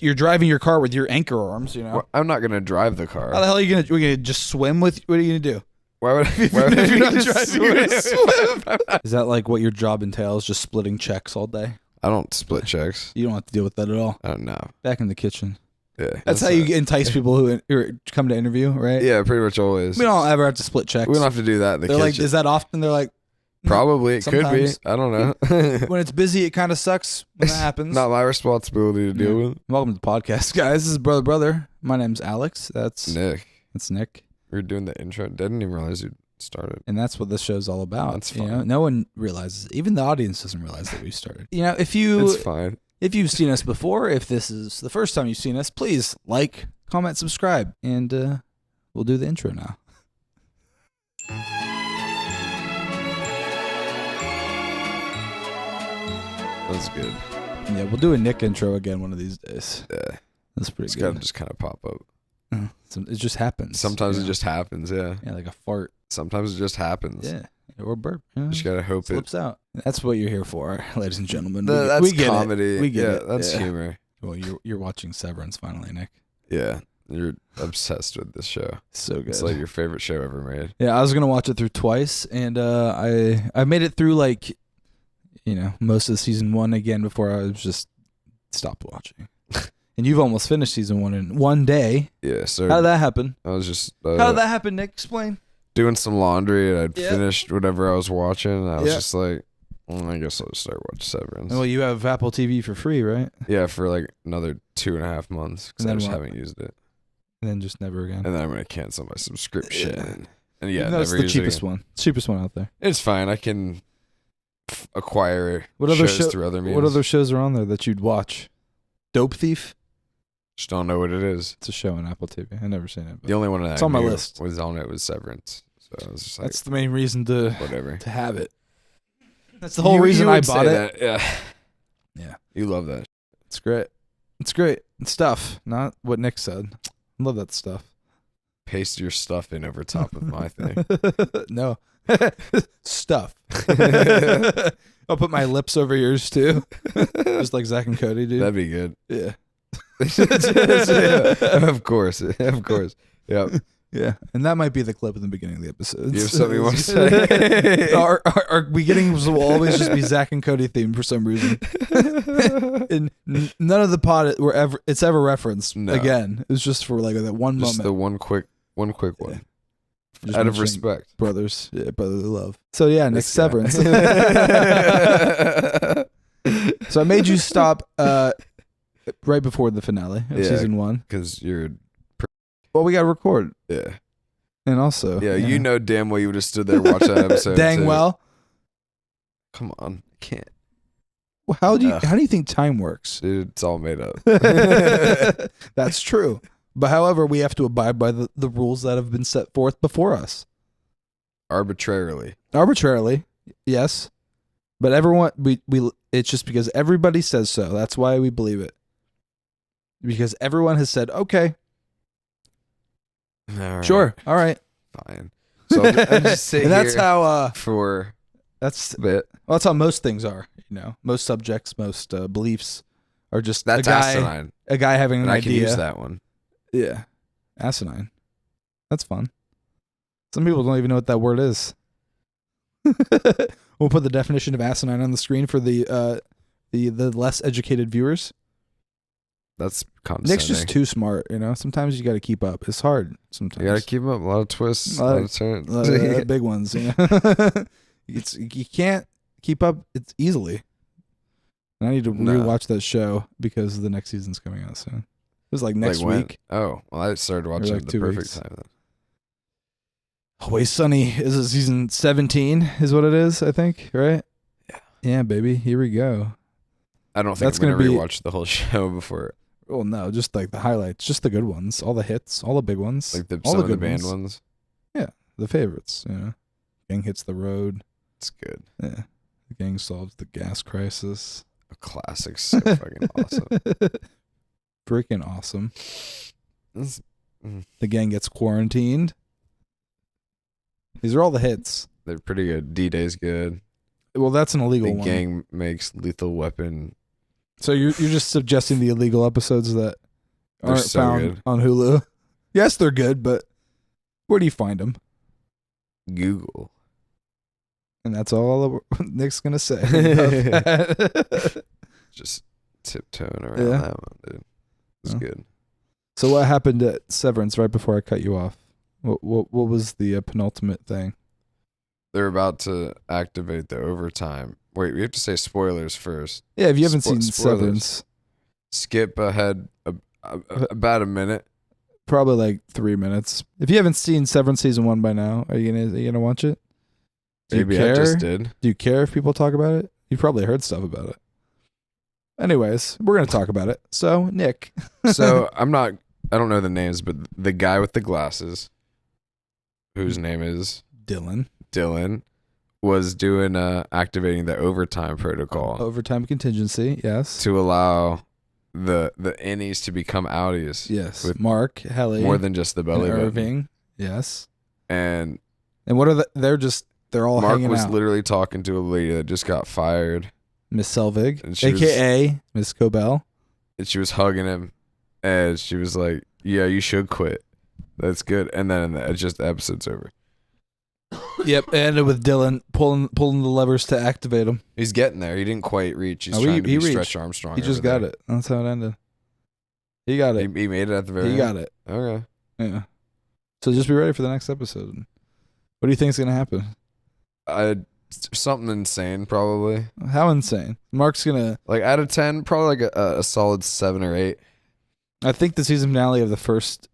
you're driving your car with your anchor arms, you know. Well, I'm not gonna drive the car. How the hell are you gonna? We're gonna just swim with? What are you gonna do? Why would If you're not driving, you're gonna swim. Is that like what your job entails? Just splitting checks all day? I don't split checks. You don't have to deal with that at all. I don't know. Back in the kitchen. Yeah, That's how you entice people who come to interview, right? Yeah, pretty much always. We don't ever have to split checks. We don't have to do that in the They're kitchen. like, is that often? They're like, probably it sometimes. could be. I don't know. When it's busy, it kind of sucks when that happens. Not my responsibility to deal with. Welcome to the podcast, guys. This is Brother. My name's Alex. That's Nick. That's Nick. We were doing the intro. Didn't even realize you started. And that's what this show's all about. That's fine. You know? No one realizes. Even the audience doesn't realize that we started. You know, if you It's fine. If you've seen us before, if this is the first time you've seen us, please like, comment, subscribe, and we'll do the intro now. That's good. Yeah, we'll do a Nick intro again one of these days. Yeah. That's pretty It's good. gotta just kind of pop up. It just happens. Sometimes you it know? just happens, yeah. Yeah, like a fart. Sometimes it just happens. Yeah, or a burp. You know? Just gotta hope Slips out. That's what you're here for, ladies and gentlemen. That's we get comedy. It. We get it. That's Yeah. humor. Well, you're watching Severance finally, Nick. Yeah. You're obsessed with this show. So good. It's like your favorite show ever made. Yeah, I was gonna watch it through twice, and I made it through like, you know, most of season 1 again before I was just stopped watching. And you've almost finished season 1 in one day. Yeah, so How did that happen? I was just How did that happen, Nick? Explain. doing some laundry and I'd Yeah. finished whatever I was watching. And I was Yeah. just like, I guess I'll just start watching Severance. Well, you have Apple TV for free, right? Yeah, for like another 2.5 months because And I then just what? haven't used it. And then just never again. And then I'm going to cancel my subscription. Yeah. And yeah, Even though it's never the use it cheapest again. one. Cheapest one out there. It's fine. I can acquire What other shows through other means. What other shows are on there that you'd watch? Dope Thief? Just don't know what it is. It's a show on Apple TV. I've never seen it. But The only one that It's I on my knew list. was on it was Severance. So I was just like, that's the main reason to whatever. have it. That's the whole reason I would bought say it. that, yeah. Yeah. You love that. It's great. It's great. It's stuff, not what Nick said. I love that stuff. Paste your stuff in over top of my thing. No. Stuff. I'll put my lips over yours too. Just like Zach and Cody do. That'd be good. Yeah. Of course. Of course. Yep. Yeah. And that might be the clip in the beginning of the episode. You have something you want to say? Our beginnings will always just be Zach and Cody themed for some reason. And none of the pod it's ever referenced again. It's just for like that one Just moment. the one quick one. Just Out of mentioning respect. brothers, yeah, brotherly love. So yeah, Nick This guy. Severance. So I made you stop right before the finale of season 1. Because you're... Well, we got to record, Yeah. and also, Yeah, you know damn well you would have stood there and watched that episode. dang too. well. Come on. I can't. Well, how do you think time works? Dude, it's all made up. That's true. But however, we have to abide by the rules that have been set forth before us. Arbitrarily. Arbitrarily, yes. But everyone, we it's just because everybody says so. That's why we believe it. Because everyone has said, okay, All right. sure, all right. Fine. So I'm just sitting And that's here how for that's a bit. well, that's how most things are. You know, most subjects, most beliefs are just That's asinine. a guy having an And I can idea. use that one. Yeah, asinine. That's fun. Some people don't even know what that word is. We'll put the definition of asinine on the screen for the less educated viewers. That's condescending. Nick's just too smart, you know. Sometimes you got to keep up. It's hard. Sometimes You gotta keep up. A lot of twists, A a lot lot of- of turns. big ones. You know, you can't keep up. It's easily. And I need to No. rewatch that show because the next season's coming out soon. It was like next when? week. Oh, well, I started watching like at the 2 perfect weeks. time then. Always Sunny is it season 17 is what it is, I think, right? Yeah. Yeah, baby. Here we go. I don't think That's I'm gonna gonna be- rewatch the whole show before, Well, no, just like the highlights, just the good ones, all the hits, all the big ones, like all some the of the good band ones. ones. The favorites, you know. Gang hits the road. It's good. Yeah. The gang solves the gas crisis. A classic, so fucking awesome. Freaking awesome. This- The gang gets quarantined. These are all the hits. They're pretty good. D-Day's good. Well, that's an illegal The one. gang makes Lethal Weapon So you're just suggesting the illegal episodes that They're aren't so found good. on Hulu? Yes, they're good, but where do you find them? Google. And that's all Nick's gonna say. Just tiptoeing around Yeah. that one, dude. It's Oh. good. So what happened at Severance right before I cut you off? What was the penultimate thing? They're about to activate the overtime. Wait, we have to say spoilers first. Yeah, if you haven't seen Spoilers. Severance, Skip ahead about a minute. probably like 3 minutes. If you haven't seen Severance season 1 by now, are you gonna watch it? Do you Maybe care? I just did. Do you care if people talk about it? You've probably heard stuff about it. Anyways, we're gonna talk about it. So, Nick. So I don't know the names, but the guy with the glasses, whose name is Dylan, was doing activating the overtime protocol Overtime contingency, yes. to allow the innies to become outies. Yes. With Mark, Helly, more than just the and belly button. Irving. Yes. And And what are they're all Mark hanging was out. literally talking to a lady that just got fired, Miss Selvig, and she aka Miss Cobell. and she was hugging him, and she was like, "Yeah, you should quit. That's good." And then just the episode's over. Yep, it ended with Dylan pulling the levers to activate him. He's getting there. He didn't quite reach. He's Oh, trying to he be reached. Stretch Armstrong. He just over got there. it. That's how it ended. He got it. He made it at the very He got it. end. Okay. Yeah. So just be ready for the next episode. What do you think's gonna happen? Something insane, probably. How insane! Mark's gonna. Like out of 10, probably like a solid 7 or 8. I think the season finale of the first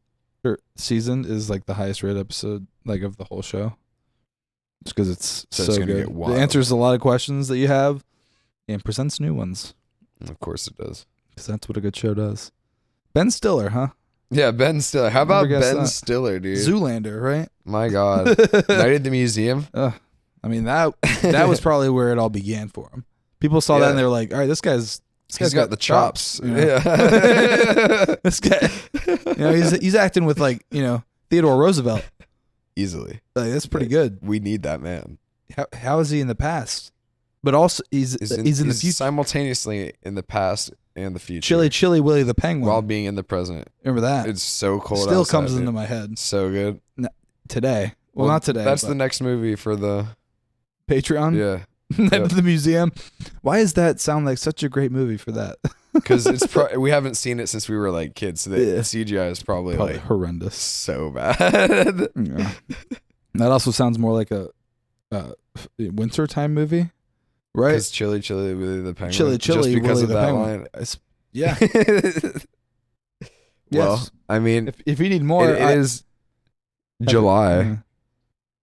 season is like the highest rated episode, like of the whole show. Just because it's So so it's gonna good. get wild. It answers a lot of questions that you have, and presents new ones. Of course it does. Because that's what a good show does. Ben Stiller, huh? Yeah, Ben Stiller. How about Never guessed Ben that. Stiller, dude? Zoolander, right? My God. Night at the Museum. I mean that was probably where it all began for him. People saw that Yeah. and they were like, "All right, this guy's got the chops. you know? Yeah. This guy, he's acting with like Theodore Roosevelt. Easily. Like, that's pretty good. We need that man. How is he in the past? But also he's in the future. Simultaneously in the past and the future. Chili Willy the Penguin. While being in the present. Remember that? It's so cold. Still outside, comes dude. into my head So good. today. Well, not today. That's but the next movie for the Patreon. yeah. Night at the Museum. Why does that sound like such a great movie for that? Because it's we haven't seen it since we were like kids. So the Yeah. CGI is probably like horrendous. so bad. Yeah. That also sounds more like a wintertime movie, right? Because Chili Willy the Penguin. Chili Just because Willy of the that Penguin. line. Yeah. Well, Yes. I mean, If you need more, it is July. Yeah.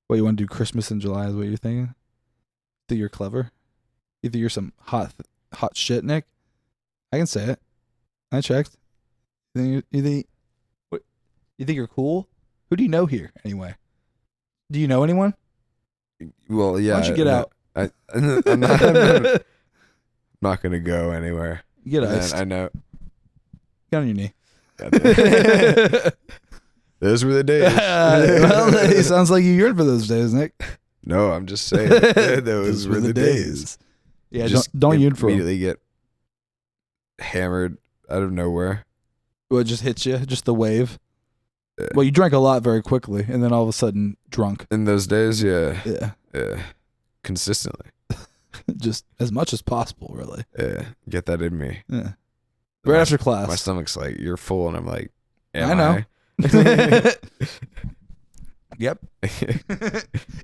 What, you want to do Christmas in July is what you're thinking? Think you're clever? You think you're some hot shit, Nick? I can say it. I checked. You think you're cool? Who do you know here anyway? Do you know anyone? Well, yeah. Why don't you get out? I'm not going to go anywhere. You get Man, iced. I know. Get on your knee. Those were the days. Well, it sounds like you yearn for those days, Nick. No, I'm just saying. Those were the days. Yeah, Just don't yearn for 'em. immediately get hammered out of nowhere. What just hits you? Just the wave. Yeah. Well, you drank a lot very quickly, and then all of a sudden, drunk. In those days, yeah. Yeah, Consistently. just as much as possible, really. Yeah. Get that in me. Yeah. Right after My class. stomach's like, you're full, and I'm like, I know. Yep.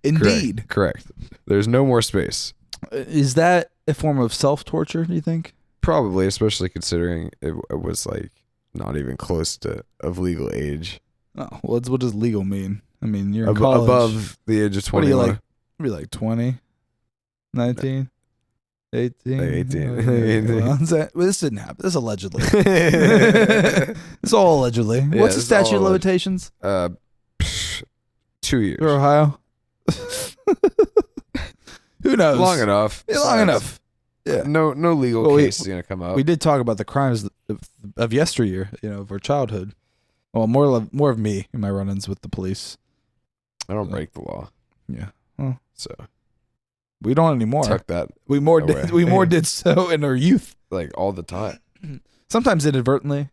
Indeed. Correct. There's no more space. Is that a form of self-torture, do you think? Probably, especially considering it was like not even close to of legal age. Oh, well, what does legal mean? I mean, you're in college. Above the age of What are 21. you like? Be like 20, 19, 18. Like 18. Well, this didn't happen. This allegedly. It's all allegedly. Yeah, What's the it's statute of all limitations 2 years. for Ohio? Who knows? Long enough. Yeah, long enough. Yeah. No legal Well, case is gonna come up. We did talk about the crimes of yesteryear, of our childhood. Well, more of me in my run-ins with the police. I don't break the law. Yeah. Well, So we don't anymore. tuck that. We more away. did. We more did so in our youth. like all the time. Sometimes inadvertently.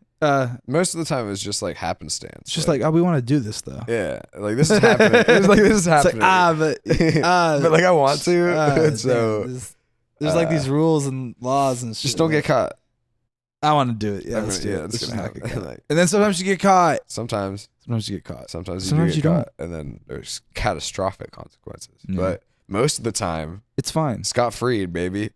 Most of the time, it was just like happenstance. It's just like, oh, we want to do this though. Yeah, like this is happening. It's like this is happening. But like I want to. So there's like these rules and laws and shit. Just don't get caught. I want to do it. Yeah, let's do it. Let's just not get caught. And then sometimes you get caught. Sometimes you get caught. Sometimes you get caught, and then there's catastrophic consequences. Yeah. But most of the time, it's fine. Scot-free, baby.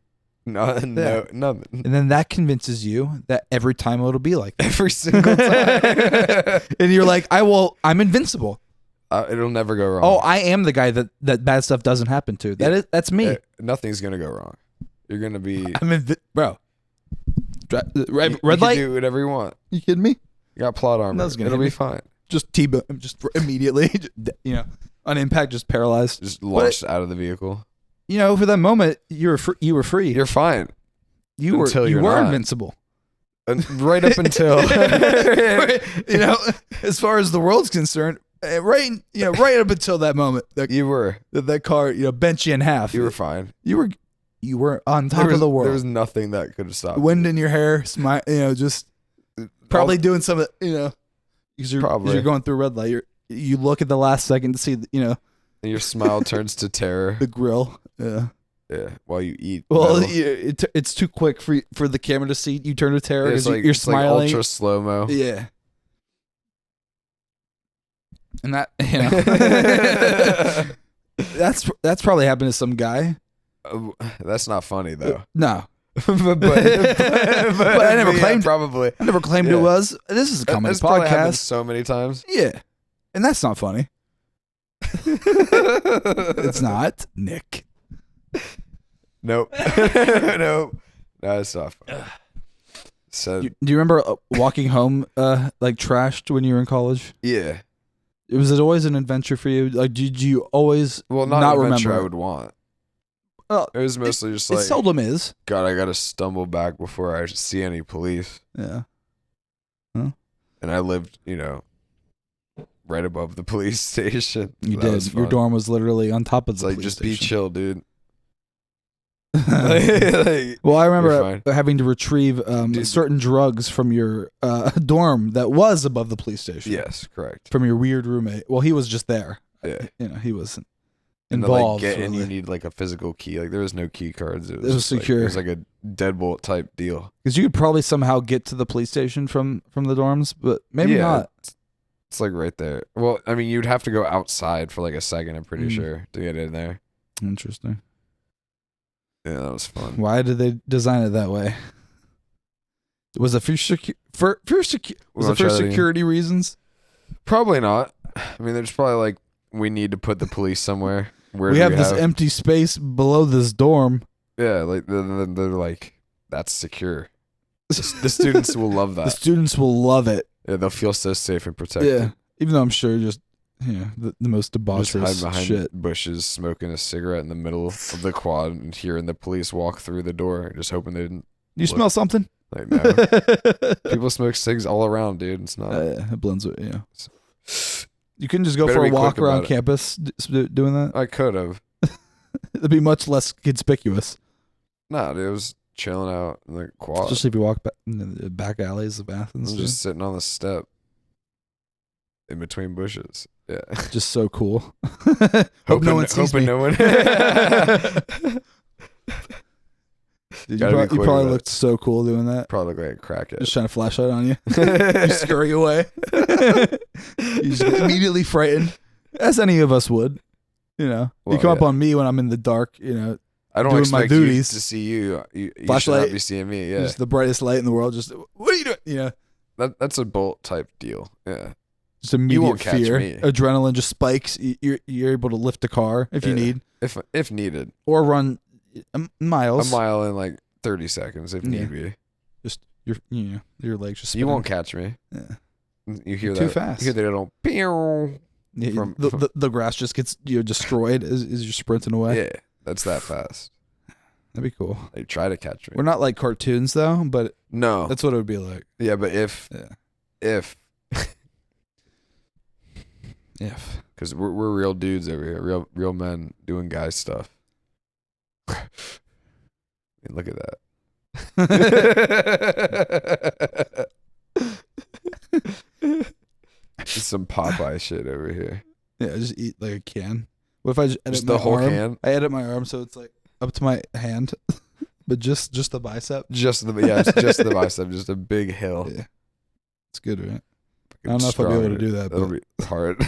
No, nothing. And then that convinces you that every time it'll be like that. Every single time. And you're like, I'm invincible. It'll never go wrong. Oh, I am the guy that bad stuff doesn't happen to. That's me. Nothing's gonna go wrong. You're gonna be. Bro. Red you light. Can do whatever you want. You kidding me? You got plot armor. It'll be fine. Just just immediately, on impact, just paralyzed. Just launched out of the vehicle. For that moment, you were free. You're fine. You were invincible. Right up until as far as the world's concerned, right up until that moment, you were that car bent you in half. You were fine. You were on top of the world. There was nothing that could have stopped. Wind in your hair, smile. Just probably doing some of because you're going through a red light. You look at the last second to see and your smile turns to terror. The grill. Yeah. Yeah. While you eat. Well, it's too quick for the camera to see. You turn to terror because you're smiling. Like ultra slow mo. Yeah. And that that's probably happened to some guy. That's not funny though. No. but I never claimed. Probably. I never claimed it was. This is a comedy podcast. So many times. Yeah. And that's not funny. It's not, Nick. Nope. Nope. No, it's not funny. So, do you remember walking home like trashed when you were in college? Yeah. Was it always an adventure for you? Like, did you always not an adventure remember? I would want. Well, it was mostly just like... It seldom is. God, I got to stumble back before I see any police. Yeah. Huh? And I lived, right above the police station. You did. Your dorm was literally on top of the police just station. Be chill, dude. Well, I remember having to retrieve certain drugs from your dorm that was above the police station. Yes, correct. From your weird roommate. Well, he was just there. Yeah. He wasn't and involved. And you need like a physical key. Like there was no key cards. It was secure. It was like a deadbolt type deal. Because you could probably somehow get to the police station from the dorms, but maybe not. It's like right there. Well, I mean, you'd have to go outside for like a second, I'm pretty sure, to get in there. Interesting. Yeah, that was fun. Why did they design it that way? Was it for security reasons? Probably not. I mean, there's probably like, we need to put the police somewhere. Where we have this empty space below this dorm. Yeah, like they're like, that's secure. The students will love that. The students will love it. Yeah, they'll feel so safe and protected. Yeah, even though I'm sure the most debaucherous behind shit. Bushes, smoking a cigarette in the middle of the quad, and hearing the police walk through the door, just hoping they didn't. You smell something? Like no, people smoke cigs all around, dude. It's not. It blends with You couldn't just go for a walk around campus doing that. I could have. It'd be much less conspicuous. Nah, dude, it was chilling out in the quad. Especially if you walk back in the back alleys of Athens. I'm just sitting on the step in between bushes. Yeah. Just so cool. Hope no one sees me. No one. Dude, you probably looked so cool doing that. Probably look like a crackhead. Just shine a flashlight on you. You scurry away. You just get immediately frightened, as any of us would. You come up on me when I'm in the dark. I don't doing expect my duties. you to see you. You flashlight, should not be seeing me. Yeah, just the brightest light in the world. Just what are you doing? That's a bolt type deal. Yeah, just immediate you won't fear. Catch me. Adrenaline just spikes. You're able to lift a car if you need, if needed, or run miles. A mile in like 30 seconds if need be. Just your legs just. You won't catch me. Yeah. You hear that too fast. You hear that little pew. The grass just gets destroyed as you're sprinting away. Yeah, that's that fast. That'd be cool. They try to catch me. We're not like cartoons though, but no, that's what it would be like. Yeah, but if because we're real dudes over here, real men doing guy stuff. I mean, look at that. Just some Popeye shit over here. Yeah, just eat like a can. What if I just edit Just my the whole arm? can? I edit my arm so it's like up to my hand, but just the bicep. It's just the bicep, just a big hill. Yeah, it's good, right? I don't know if I'll be able to do that. That'll But be hard.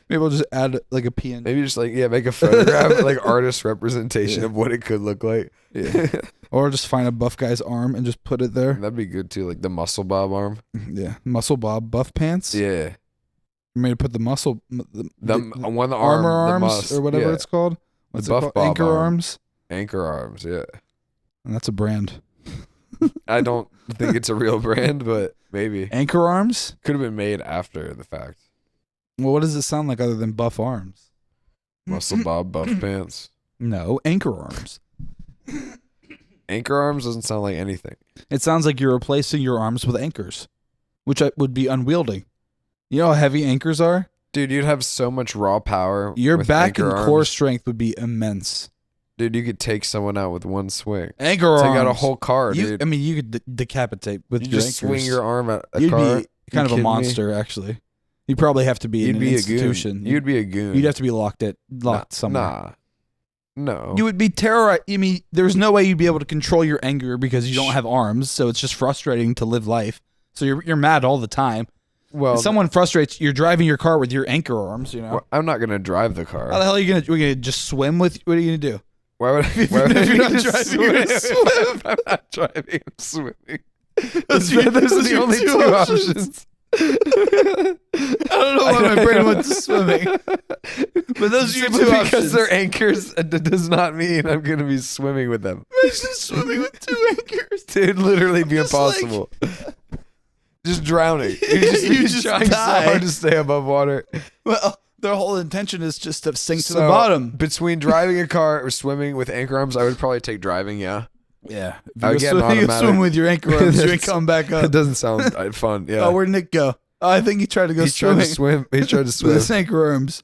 maybe I'll just add like a PN. Maybe just like make a photograph, like artist representation of what it could look like. Yeah. Or just find a buff guy's arm and just put it there. That'd be good too, like the muscle bob arm. Yeah, muscle bob buff pants. Yeah, You may put the muscle, one armor arm, arms or whatever it's called. What's The it buff called? bob Anchor arm. arms. Anchor arms. Yeah, And that's a brand. I don't think it's a real brand, but maybe Anchor arms. could have been made after the fact. Well, what does it sound like other than buff arms? Muscle bob buff pants. No, anchor arms. Anchor arms doesn't sound like anything. It sounds like you're replacing your arms with anchors, which would be unwieldy. You know how heavy anchors are? Dude, you'd have so much raw power. Your with back anchor and core arms. strength would be immense. Dude, you could take someone out with one swing. Anchor arms. Take out a whole car, dude. I mean, you could decapitate with You your just anchors. swing your arm at a You'd car. be kind of a kidding me? monster, actually. You'd probably have to be in You'd an be a institution. goon. You'd be a goon. You'd have to be locked somewhere. Nah. No. You would be terrorized. I mean, there's no way you'd be able to control your anger because you don't have arms, so it's just frustrating to live life. So you're mad all the time. Well, If someone frustrates, you're driving your car with your anchor arms, you know. well, I'm not gonna drive the car. How the hell are you gonna just swim with? What are you gonna do? Why would I? If Why would I you're not just driving, you're gonna swim. I'm not driving. I'm swimming. Those Those are are the your only two two options. options. I don't know why my brain went to swimming, but those are your Simply two because options. they're anchors, it does not mean I'm gonna be swimming with them. Imagine swimming with two anchors. Dude, literally be Just like- impossible. Just drowning. You're You just just trying so die. hard to stay above water. Well, their whole intention is just to sink to the bottom. Between driving a car or swimming with anchor arms, I would probably take driving. Yeah, Yeah, if I you would get go an swim, you automatic. swim with your anchor arms, you ain't coming back it up. doesn't sound fun. Yeah. Oh, where'd Nick go? Oh, I think he tried to go he tried swimming to swim. He tried to with swim. his anchor arms.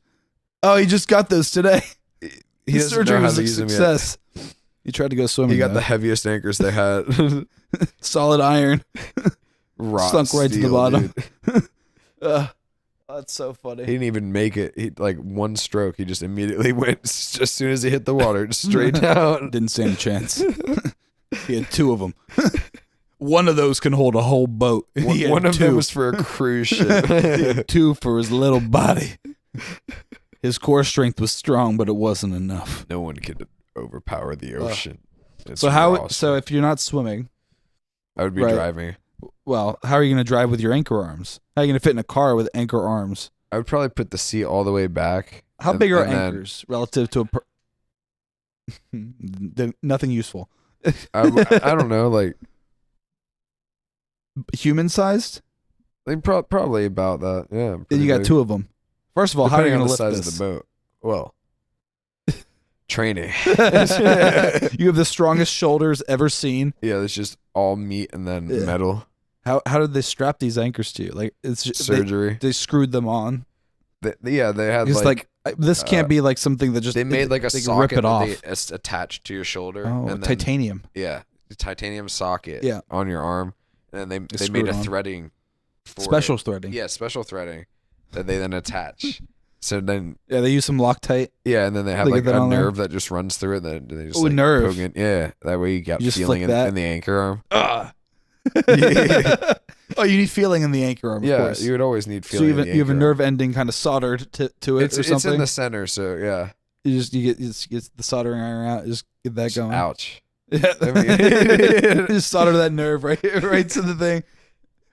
Oh, he just got those today. He His doesn't surgery know how was to a use them yet. success. He tried to go swimming. He got though. the heaviest anchors they had. solid iron. Rock Sunk right to the steel, bottom. dude. That's so funny. He didn't even make it. He like one stroke. He just immediately went as soon as he hit the water, just straight down. Didn't stand a chance. He had two of them. One of those can hold a whole boat. He had One of two. them was for a cruise He ship. had two for his little body. His core strength was strong, but it wasn't enough. No one could overpower the ocean. It's So how? raw So if you're not swimming, I would be right. driving. well, how are you going to drive with your anchor arms? How are you going to fit in a car with anchor arms? I would probably put the seat all the way back. How and- big are and then anchors relative to a? Nothing useful. I don't know, like Human sized? probably about that. Yeah. And pretty you got big. two of them. First of all, how are you Depending going on to the lift size this? of the boat? Well, training. You have the strongest shoulders ever seen. Yeah, it's just all meat and then Yeah. metal. How did they strap these anchors to you? Like it's just, Surgery. They screwed them on. They had It's like this can't be like something that just they made like a they can rip socket it off. that they attached to your shoulder. Oh, and then, titanium. Yeah, the titanium socket. Yeah. On your arm, and then they screw made it a on. threading. For Special it. threading. Yeah, special threading that they then attach. So then, Yeah, they use some Loctite. yeah, and then they have They like get that a on there? nerve that just runs through it. Then they just Oh, like nerve. poke it. Yeah, that way you got You just feeling flick that. in the anchor arm. Ah. Yeah. Oh, you need feeling in the anchor arm. Of Yeah, course. you would always need So feeling. you in have, the you have a anchor nerve ending kind of soldered to it arm. or It's something. in the center, so yeah. You get the soldering iron out. Just get that going. Ouch. Yeah. I mean- Just solder that nerve right to the thing.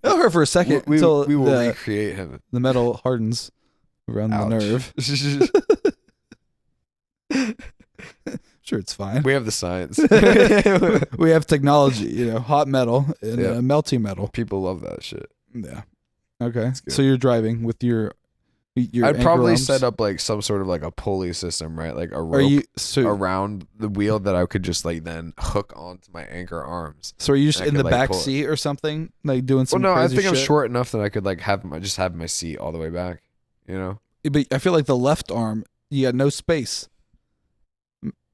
It'll hurt for a second We until will the, recreate him. the metal hardens around Ouch. the nerve. Sure, it's fine. We have the science. We have technology, hot metal and Yeah. melty metal. People love that shit. Yeah. Okay. good. So you're driving with your I'd anchor probably arms. set up like some sort of like a pulley system, right? Like a Are rope you so? around the wheel that I could just like then hook onto my anchor arms. So are you just I in could, the like, back pull it. seat or something, like doing Well, some? no, I crazy think I'm shit? short enough that I could like have my seat all the way back. You know? But I feel like the left arm, you got no space.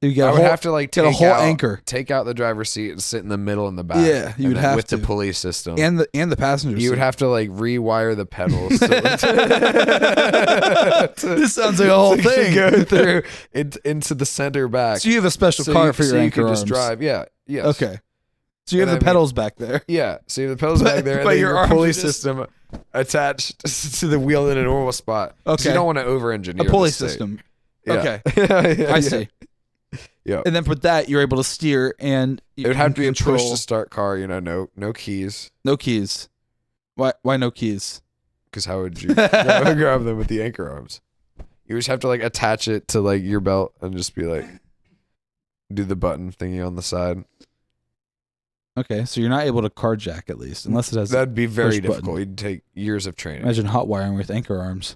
You got I would have to like get a whole anchor. take out the driver's seat and sit in the middle in the back. Yeah, you would have with to the pulley system and the passenger seat. You would have to like rewire the pedals. This sounds like a whole thing. Go through into the center back. So you have a special car for your anchor arms. Just drive. Yeah. Yes. Okay. So you have the pedals back there. Yeah. So you have the pedals back there, and then your pulley system attached to the wheel in a normal spot. Okay. So you don't want to over-engineer a pulley system. Yeah. Okay. I see. Yeah. And then with that, you're able to steer and it would have to be control. a push to start car. No keys. No keys. Why no keys? Because how would you grab them with the anchor arms? You just have to like attach it to like your belt and just be like, do the button thingy on the side. Okay, so you're not able to carjack at least, unless it has. That'd be very difficult. Button. It'd take years of training. Imagine hot wiring with anchor arms.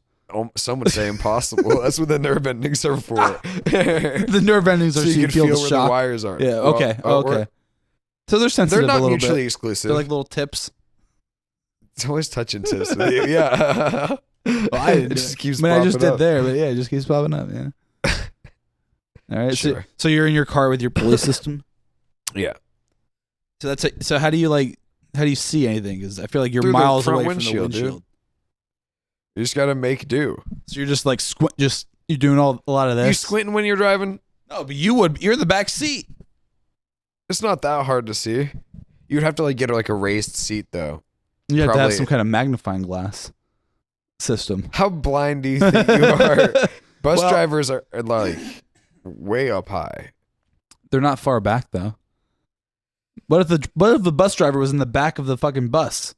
Some would say impossible. That's what the nerve endings are for. The nerve endings are so you can feel where shock. The wires are. Yeah. Okay. Okay. So they're sensitive. They're not a little mutually bit. exclusive. They're like little tips. It's always touching tips with you. Yeah. Well, it just keeps. I just did up. there, but yeah, it just keeps popping up. Yeah. All right. Sure. So you're in your car with your pulley system. Yeah. So so how do you see anything? Because I feel like you're Through miles the front away windshield, from the windshield. Dude. You just gotta make do. So you're just like you're doing a lot of this. You squinting when you're driving? No, but you're in the back seat. It's not that hard to see. You'd have to like get like a raised seat though. You have to have some kind of magnifying glass system. How blind do you think you are? Bus drivers are like way up high. They're not far back though. What if the bus driver was in the back of the fucking bus?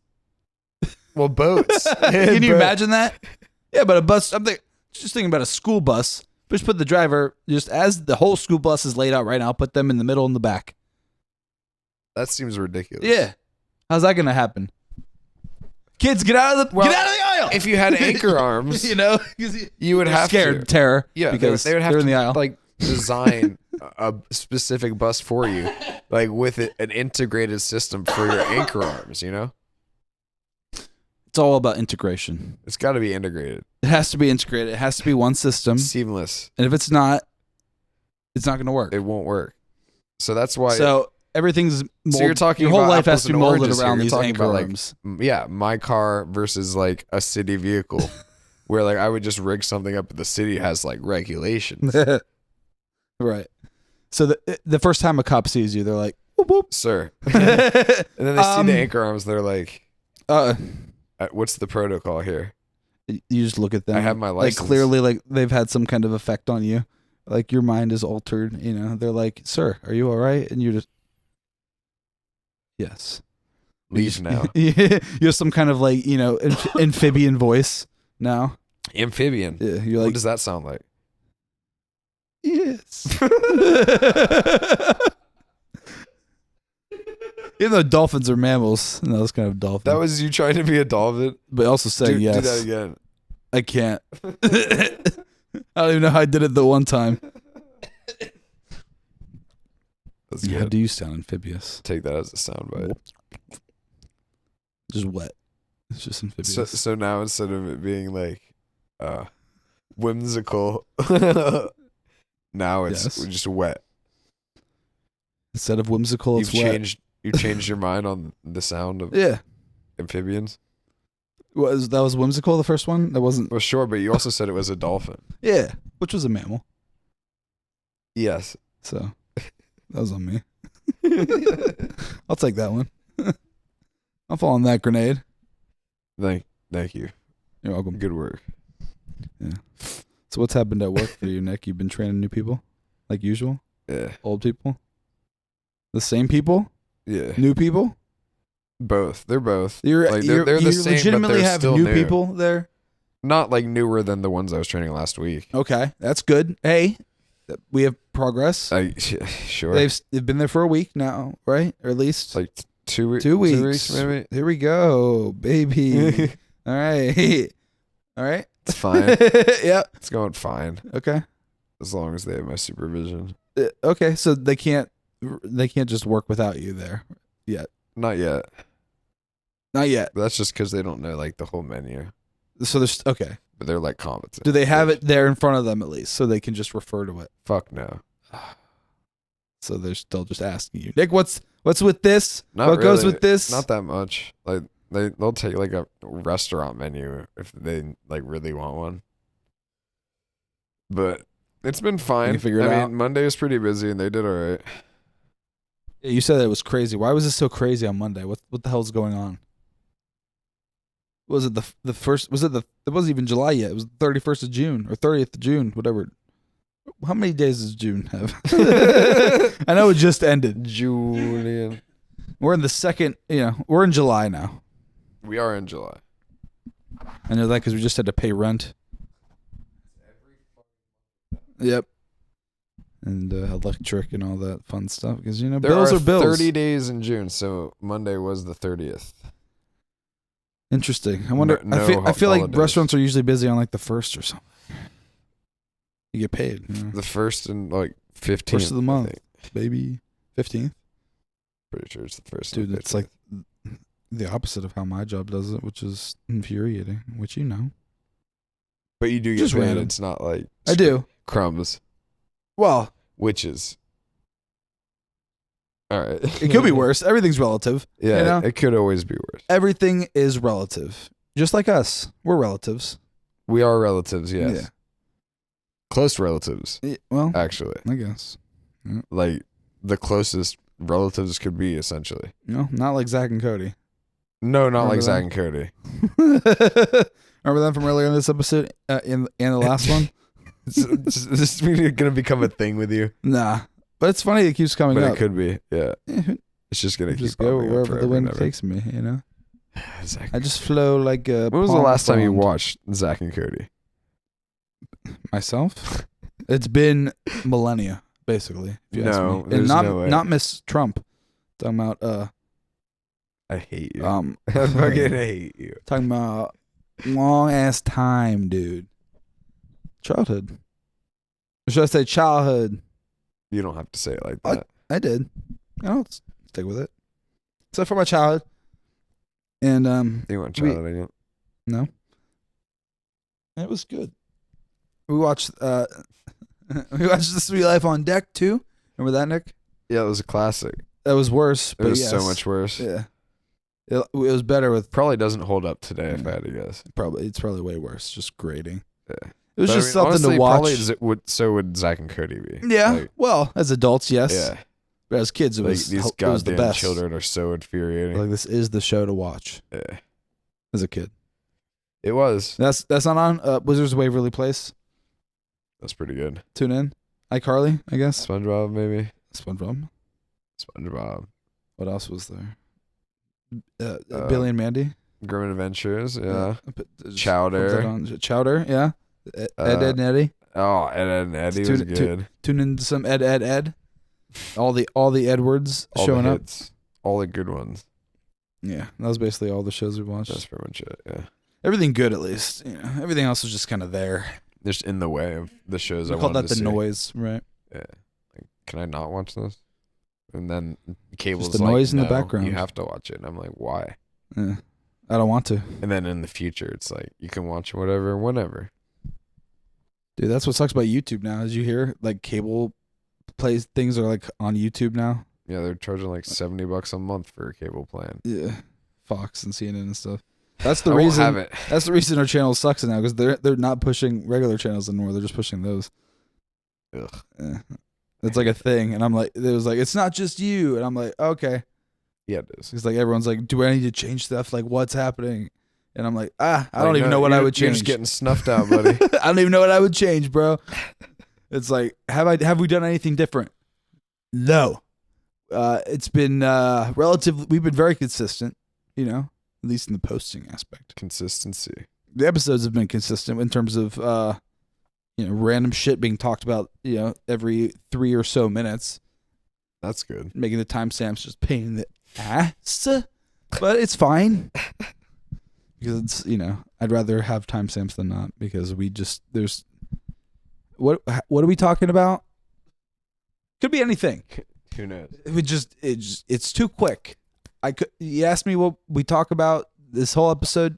Well, boats. Can you imagine that? Yeah, but a bus. I'm just thinking about a school bus. Just put the driver just as the whole school bus is laid out right now. Put them in the middle and the back. That seems ridiculous. Yeah, how's that gonna happen? Kids, get out of the aisle. If you had anchor arms, you would have scared to. terror. Yeah, because they would have they're to in the aisle. Like design a specific bus for you, like with an integrated system for your anchor arms. It's all about integration. It's got to be integrated. It has to be integrated. It has to be one system. Seamless. And if it's not going to work. It won't work. So that's why. So everything's molded. So you're talking your whole about life has to be molded around here. these anchor arms. Yeah, my car versus like a city vehicle, where like I would just rig something up, but the city has like regulations. Right. So the first time a cop sees you, they're like, whoop, whoop. Sir. And then they see the anchor arms. They're like, what's the protocol here? You just look at them. I have my license. Like clearly, like they've had some kind of effect on you. Like your mind is altered. They're like, "Sir, are you all right?" And you're just, yes. Leave now. You have some kind of like amphibian voice now. Amphibian. Yeah. You're like, what does that sound like? Yes. Even though dolphins are mammals, and that was kind of dolphin. That was you trying to be a dolphin, but also saying yes. Do that again. I can't. I don't even know how I did it the one time. That's How good. do you sound amphibious? Take that as a soundbite. Just wet. It's just amphibious. So now instead of it being like whimsical, now it's just wet. Instead of whimsical, it's wet. You changed your mind on the sound of amphibians? That was whimsical, the first one? That wasn't... Well, sure, but you also said it was a dolphin. Yeah, which was a mammal. Yes. So, that was on me. I'll take that one. I'll fall on that grenade. Thank you. You're welcome. Good work. Yeah. So what's happened at work for you, Nick? You've been training new people? Like usual? Yeah. Old people? The same people? Yeah. New people? Both. They're both. They're the same, legitimately but they're have still new people there? Not like newer than the ones I was training last week. Okay, that's good. Hey, we have progress. Sure. They've been there for a week now, right? Or at least like 2 weeks. 2 weeks. 2 weeks maybe. Here we go, baby. All right. All right. It's fine. Yeah. It's going fine. Okay. As long as they have my supervision. Okay, so they can't just work without you there yet. Not yet. Not yet. But that's just because they don't know like the whole menu. So there's okay. But they're like competent. Do they have it there in front of them at least, so they can just refer to it? Fuck no. So they're still just asking you, Nick, what's with this? Not what goes really. with this? Not that much. Like they'll take like a restaurant menu if they like really want one. But it's been fine. You figure it out. Monday was pretty busy and they did all right. Yeah, you said it was crazy. Why was it so crazy on Monday? What the hell's going on? Was it the first? Was it the? It wasn't even July yet. It was the 31st of June or 30th of June, whatever. How many days does June have? I know it just ended. Julian. We're in the second. We're in July now. We are in July. I know that because we just had to pay rent. Yep. And electric and all that fun stuff because bills are bills. 30 days in June, so Monday was the 30th. Interesting. I wonder. I feel like restaurants are usually busy on like the 1st or something. You get paid. The 1st and like 15th. First of the month, baby. 15th. Pretty sure it's the 1st. Dude, it's like the opposite of how my job does it, which is infuriating. Which But you do get paid. Random. It's not like I do crumbs. Well, witches. All right. It could be worse. Everything's relative. Yeah, it could always be worse. Everything is relative. Just like us. We're relatives. We are relatives, yes. Yeah. Close relatives. Yeah, well, actually. I guess. Yeah. Like the closest relatives could be, essentially. No, not like Zach and Cody. No, not like Zach and Cody. Remember them from earlier in this episode? In the last one? Is this going to become a thing with you? Nah. But it's funny it keeps coming up. It could be, yeah. It's just going to keep go wherever the wind takes me, Zach. I just flow like a When was the last time you watched Zach and Cody? Myself? It's been millennia, basically. If you ask me. And there's no way. Not Miss Trump. Talking about I hate you. I fucking hate you. Talking about long ass time, dude. Childhood. Or should I say childhood? You don't have to say it like that. I did. I'll stick with it. So for my childhood. And you want childhood again? No. It was good. We watched The Sweet Life on Deck too. Remember that, Nick? Yeah, it was a classic. That was worse. But it was so much worse. Yeah. It was better with. Probably doesn't hold up today if I had to guess. It's probably way worse. Just grading. Yeah. It was just something honestly, to watch. Probably so would Zach and Cody be. Yeah. Like, well, as adults, yes. Yeah. But as kids, these it was the goddamn best. children are so infuriating. Like this is the show to watch. Yeah. As a kid. It was. That's not on Wizards of Waverly Place. That's pretty good. Tune in. iCarly, I guess. SpongeBob, maybe. SpongeBob. What else was there? Billy and Mandy. Grim Adventures, yeah. Chowder. Chowder, yeah. Ed, and Eddie. Oh, Ed and Eddie was good. Tune into some Ed. All the Edwards showing the up. Hits, all the good ones. Yeah, that was basically all the shows we watched. That's pretty much it, yeah. Everything good, at least. Everything else was just kind of there. Just in the way of the shows I called wanted that to the see. Noise, right? Yeah. Like, can I not watch this? And then cable's just the noise in no, the background. You have to watch it. And I'm like, why? Yeah, I don't want to. And then in the future, it's like you can watch whatever, whenever. Dude, that's what sucks about YouTube now. As you hear, like cable plays things are like on YouTube now. Yeah, they're charging like $70 a month for a cable plan. Yeah, Fox and CNN and stuff. That's the reason. Have it. That's the reason our channel sucks now because they're not pushing regular channels anymore. They're just pushing those. Ugh. Yeah. It's like a thing, and I'm like, it was like, it's not just you, and I'm like, okay. Yeah, it is. It's like everyone's like, do I need to change stuff? Like, what's happening? And I'm like, I don't even know what I would change. You're just getting snuffed out, buddy. I don't even know what I would change, bro. It's like, have we done anything different? No. It's been relatively. We've been very consistent, at least in the posting aspect. Consistency. The episodes have been consistent in terms of random shit being talked about, every 3 or so minutes. That's good. Making the timestamps just pain in the ass, but it's fine because it's I'd rather have timestamps than not because there's what are we talking about? Could be anything. Who knows? It's too quick. You asked me what we talk about this whole episode.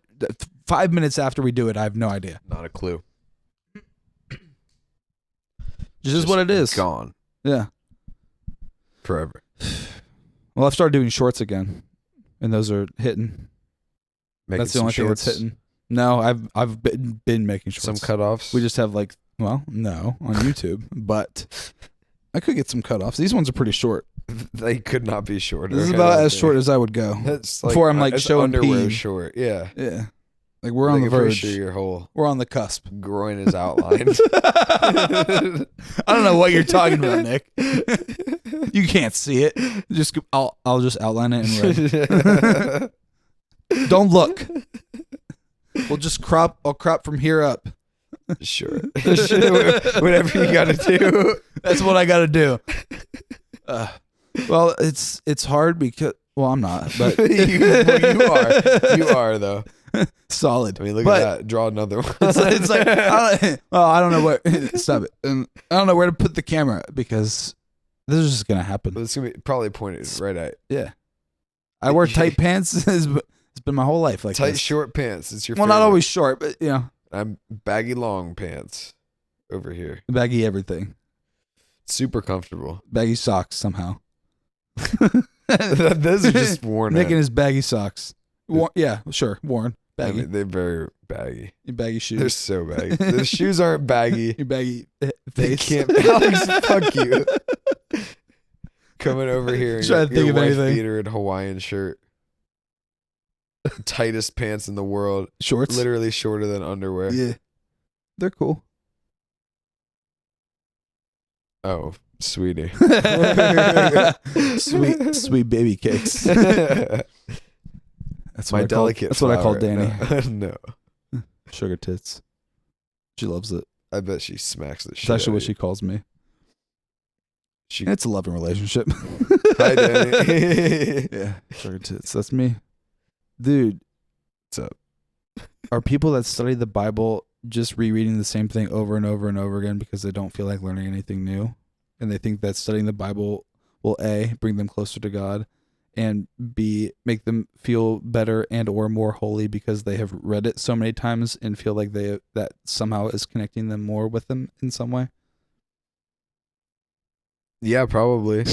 5 minutes after we do it, I have no idea. Not a clue. Just what it is. Gone. Yeah. Forever. Well, I've started doing shorts again, and those are hitting. Making That's the only thing that's hitting. No, I've been making shorts. Some cutoffs. We just have no, on YouTube, but I could get some cutoffs. These ones are pretty short. They could not be shorter. This is about as short as I would go. That's before I'm showing underwear pee. Short. Yeah. Yeah. Like we're on the verge. Sure your whole we're on the cusp. Groin is outlined. I don't know what you're talking about, Nick. You can't see it. I'll just outline it in red. Don't look. We'll just crop. I'll crop from here up. Sure. Whatever you got to do. That's what I got to do. Well, it's hard because I'm not, but you are though. Solid. I mean, look at that. Draw another one. It's like I don't know where. Stop it. And I don't know where to put the camera because this is just gonna happen. It's gonna be probably pointed right at. Yeah. I wear tight pants. It's been my whole life like tight this. Short pants. It's your well, favorite. Not always short, but I'm baggy long pants over here. Baggy everything. Super comfortable. Baggy socks somehow. Those are just worn. Nick and his baggy socks. Yeah, sure, worn. Baggy. I mean, they're very baggy. Your baggy shoes. They're so baggy. The shoes aren't baggy. Your baggy They face. can't. Alex, fuck you. Coming over here in your wife beater and Hawaiian shirt. Tightest pants in the world. Shorts. Literally shorter than underwear. Yeah. They're cool. Oh, sweetie. sweet baby cakes. That's my delicate. That's what I call Danny. No. Sugar tits. She loves it. I bet she smacks the shit. It's actually what she calls me. It's a loving relationship. Hi, Danny. Yeah, sugar tits. That's me, dude. What's up? Are people that study the Bible just rereading the same thing over and over and over again because they don't feel like learning anything new, and they think that studying the Bible will A, bring them closer to God, and B, make them feel better and or more holy because they have read it so many times and feel like that somehow is connecting them more with them in some way? Yeah, probably.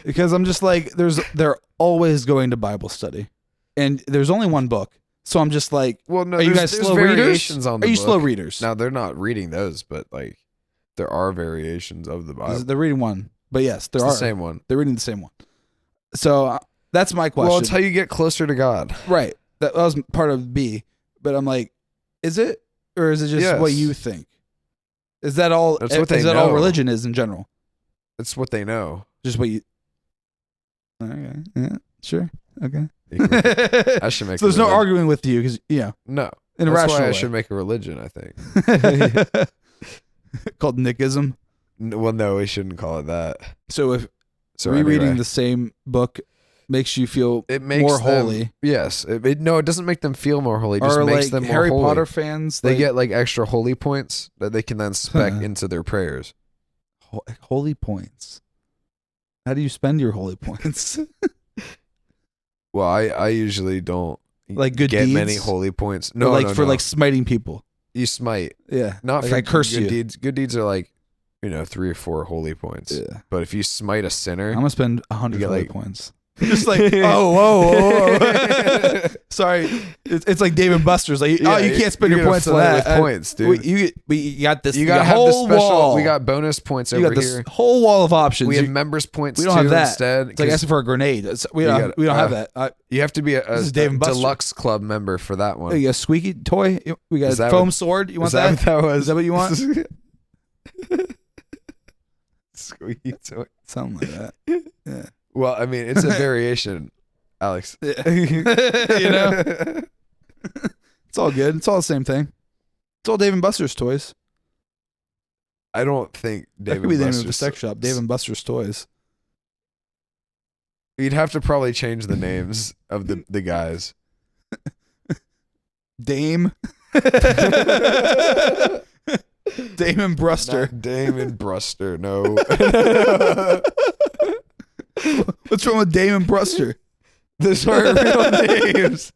Because I'm just like, they're always going to Bible study, and there's only one book. So I'm just like, well, no, are you guys slow readers? On the are you book. Slow readers? Now they're not reading those, but there are variations of the Bible. They're reading one, but yes, there are the same one. They're reading the same one. So that's my question. Well, it's how you get closer to God. Right. That was part of B, but I'm like, is it, or is it just what you think? Is that all? That's what they is that know. all religion is in general? It's what they know. Just what you. Okay. Yeah. Sure. Okay. I should make. So there's no arguing with you because no. In a That's rational why I way. should make a religion. I think. Called Nickism. Well, no, we shouldn't call it that. So if rereading anyway. the same book makes you feel it makes more them, holy. Yes. It doesn't make them feel more holy. It just makes them more Harry holy. Potter fans. They get extra holy points that they can then spec into their prayers. Holy points. How do you spend your holy points? Well, I usually don't like good get deeds? many holy points. No, for smiting people. You smite. Yeah. Not like for I curse good you. deeds. Good deeds are 3 or 4 holy points. Yeah. But if you smite a sinner, I'm gonna spend 100 get, holy points. Just whoa. Sorry, it's like Dave and Buster's. Like, you can't spend your points on that. With points, dude. You got this. You got to have the special. Wall. We got bonus points over got this here. Whole wall of options. We have members points. We don't have that. Instead. It's like asking for a grenade. We don't have that. You have to be a deluxe club member for that one. You got a squeaky toy. We got a foam sword. You want that? What that was? Is that what you want? Squeaky toy. Something like that. Yeah. Well, I mean, it's a variation, Alex. Yeah. It's all good. It's all the same thing. It's all Dave and Buster's toys. I don't think Dave That could be and the name Buster's of the sex shop. Dave and Buster's toys. You'd have to probably change the names of the guys. Dame. Dame and Bruster. Not Dame and Bruster, no. What's wrong with Dame and Bruster? Those aren't real names.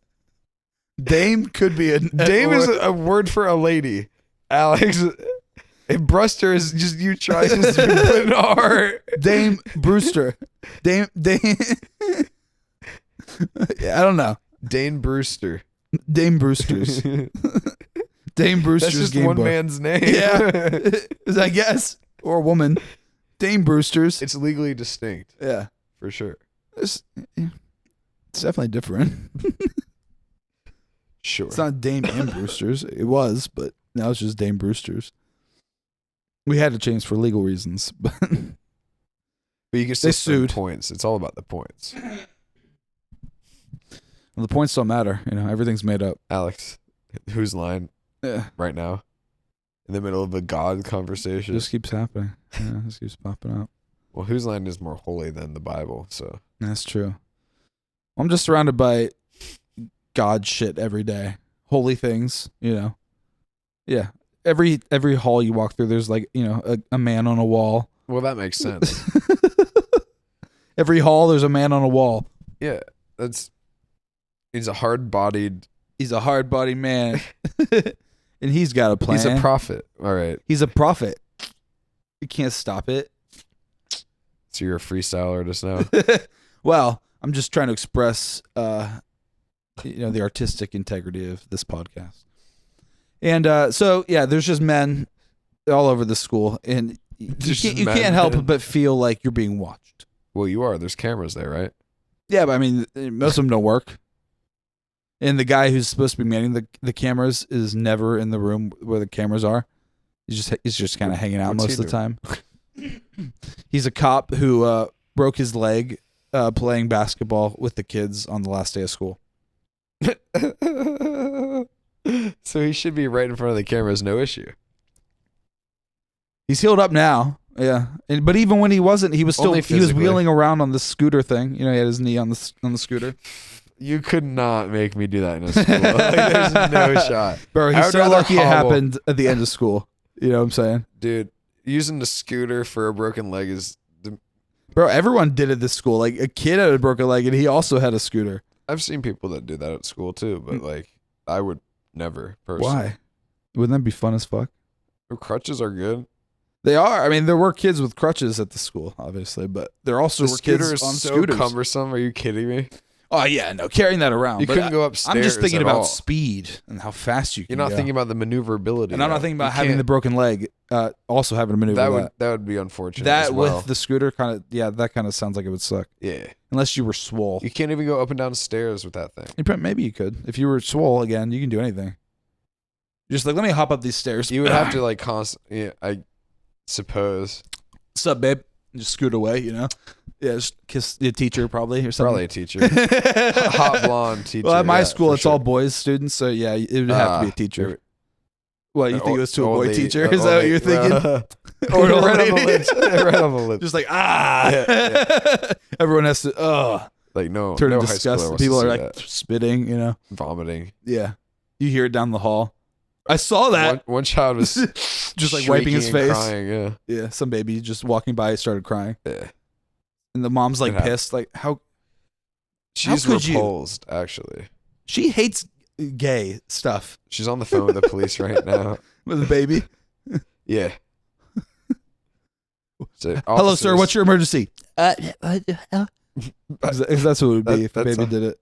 Dame could be Dame is a word for a lady. Alex. And Bruster is just you trying to put an R. Dame Bruster. Dame. I don't know. Dane Bruster. Dame Brewster's. Dame Brewster's That's just Game one Boy. man's name. Yeah, I guess, or a woman. Dame Brewster's. It's legally distinct. Yeah, For sure. it's definitely different. Sure. It's not Dame and Brewster's. It was, but now it's just Dame Brewster's. We had to change for legal reasons, but But you can still sued. points. It's all about the points. the points don't matter. Everything's made up. Alex, whose line Yeah, right now? In the middle of a God it conversation. just keeps happening. Yeah, it just keeps popping up. Well, whose line is more holy than the Bible? So That's true. I'm just surrounded by God shit every day. Holy things, Yeah. Every hall you walk through, there's like, a man on a wall. well, that makes sense. Every hall, there's a man on a wall. Yeah, he's a hard-bodied. He's a hard-bodied man. And he's got a plan. He's a prophet. All right. He's a prophet. You can't stop it. So you're a freestyle artist now. Well, I'm just trying to express, the artistic integrity of this podcast. And so, yeah, there's just men all over the school, and you can't help but feel like you're being watched. Well, you are. There's cameras there, right? Yeah, but I mean, most of them don't work. And the guy who's supposed to be manning the cameras is never in the room where the cameras are. He's just kind of hanging out What's most he of the time. He's a cop who broke his leg playing basketball with the kids on the last day of school. So he should be right in front of the cameras, no issue. He's healed up now. Yeah, but even when he wasn't, he was wheeling around on the scooter thing. He had his knee on the scooter. You could not make me do that in a school. There's no shot. Bro, he's so lucky it happened at the end of school. You know what I'm saying? Dude, using the scooter for a broken leg is... Bro, everyone did it this school. Like, a kid had a broken leg, and he also had a scooter. I've seen people that do that at school, too, but, I would never, personally. Why? Wouldn't that be fun as fuck? Crutches are good. They are. I mean, there were kids with crutches at the school, obviously, but there also were kids on so scooters. cumbersome. Are you kidding me? Oh, yeah, no, carrying that around. You couldn't go upstairs. I'm just thinking at about all. speed and how fast you can You're not go. thinking about the maneuverability. And I'm not thinking about having the broken leg, also having to maneuver that would be unfortunate. That as well. with the scooter that kind of sounds like it would suck. Yeah. Unless you were swole. You can't even go up and down stairs with that thing. Maybe you could. If you were swole again, you can do anything. You're just like, let me hop up these stairs. You would have to constantly, I suppose. What's up, babe? Just scoot away, Yeah, just kiss the teacher probably or something. Probably a teacher. Hot blonde teacher. Well, at my school, it's all boys students, so yeah, it would have to be a teacher. What, you think it was to a boy teacher? Is that what you're thinking? Or right on the lips. Right on the lips. Just like, Yeah. Everyone has to, no. Turn no in high disgust. schooler wants People to are see like that. spitting, Vomiting. Yeah. You hear it down the hall. I saw that. One child was just like wiping his face. Crying, yeah. Yeah, some baby just walking by started crying. Yeah. And the mom's like pissed. Like, how? She's could you? repulsed, actually. She hates gay stuff. She's on the phone with the police right now. With a baby. Yeah. So, hello, sir. What's your emergency? Because that's what it would be if the baby did it.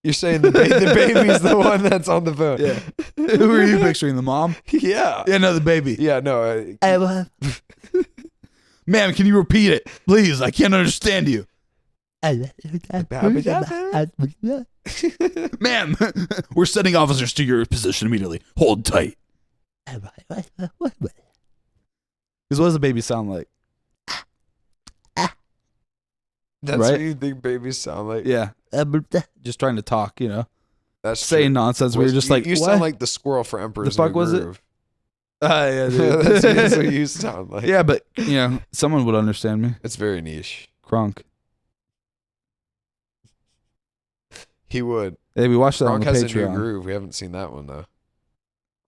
You're saying the baby's the one that's on the phone. Yeah. Who are you picturing? The mom? Yeah. Yeah, no, the baby. Yeah, no. Ma'am, can you repeat it? Please, I can't understand you. Ma'am, we're sending officers to your position immediately. Hold tight. Because what does the baby sound like? That's right? what you think babies sound like? Yeah. Just trying to talk, That's saying true. nonsense. We were just like, you what? sound like the squirrel for Emperor's The fuck New was it? Groove. Yeah, dude. That's what you sound like. Yeah, but, someone would understand me. It's very niche. Kronk. He would. Hey, we watched that Kronk on the has a new Patreon. groove. We haven't seen that one, though.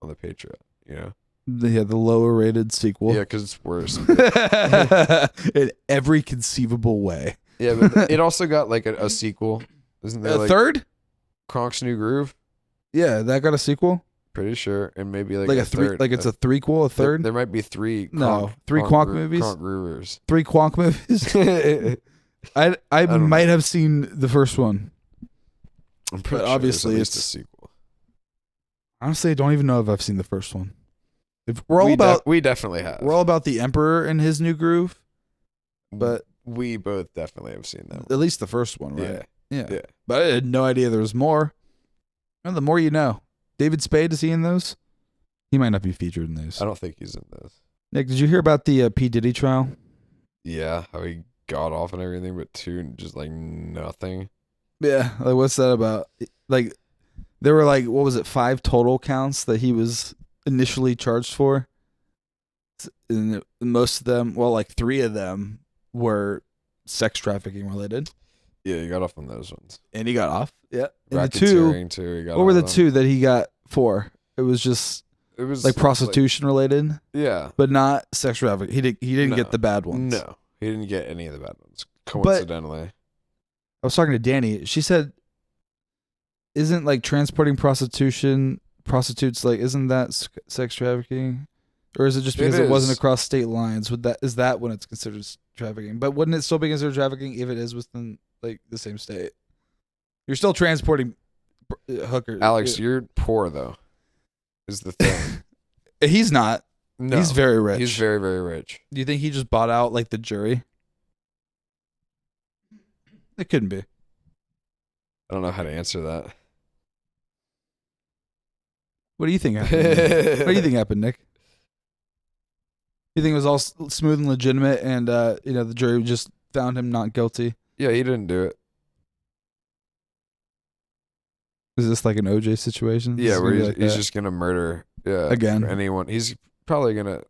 On the Patreon, The lower rated sequel. Yeah, because it's worse. In every conceivable way. Yeah, but it also got like a sequel. Isn't there A like third? Kronk's New Groove? Yeah, that got a sequel. Pretty sure, and maybe like a three, third. like it's a threequel, a third. There might be three. Three Quonk movies. Quonk Groovers. 3 Quonk movies. I might have seen the first one. I'm pretty but sure obviously there's at least it's a sequel. Honestly, I don't even know if I've seen the first one. We definitely have. We're all about the Emperor and his new groove, but we both definitely have seen that. At least the first one, right? Yeah. But I had no idea there was more. And the more you know. David Spade, is he in those? He might not be featured in those. I don't think he's in those. Nick, did you hear about the P. Diddy trial? Yeah, how he got off and everything, but just like nothing. Yeah, like what's that about? Like, there were like, what was it, 5 total counts that he was initially charged for? And most of them, well, like 3 of them were sex trafficking related. Yeah, he got off on those ones. And he got off. Yeah. And the Racketeering too. He got what were the 2 that he got for? It was like prostitution related. Yeah. But not sex trafficking. He didn't get the bad ones. No. He didn't get any of the bad ones. Coincidentally. But I was talking to Danny. She said, isn't like transporting prostitutes, like, isn't that sex trafficking? Or is it just because it wasn't across state lines? Is that when it's considered trafficking? But wouldn't it still be considered trafficking if it is within like the same state? You're still transporting hookers. Alex, you're poor though. Is the thing. He's not. No, he's very rich. He's very, very rich. Do you think he just bought out like the jury? It couldn't be. I don't know how to answer that. What do you think happened? What do you think happened, Nick? You think it was all smooth and legitimate, and the jury just found him not guilty? Yeah, he didn't do it. Is this like an OJ situation? Yeah, where he's just gonna murder again anyone. He's probably gonna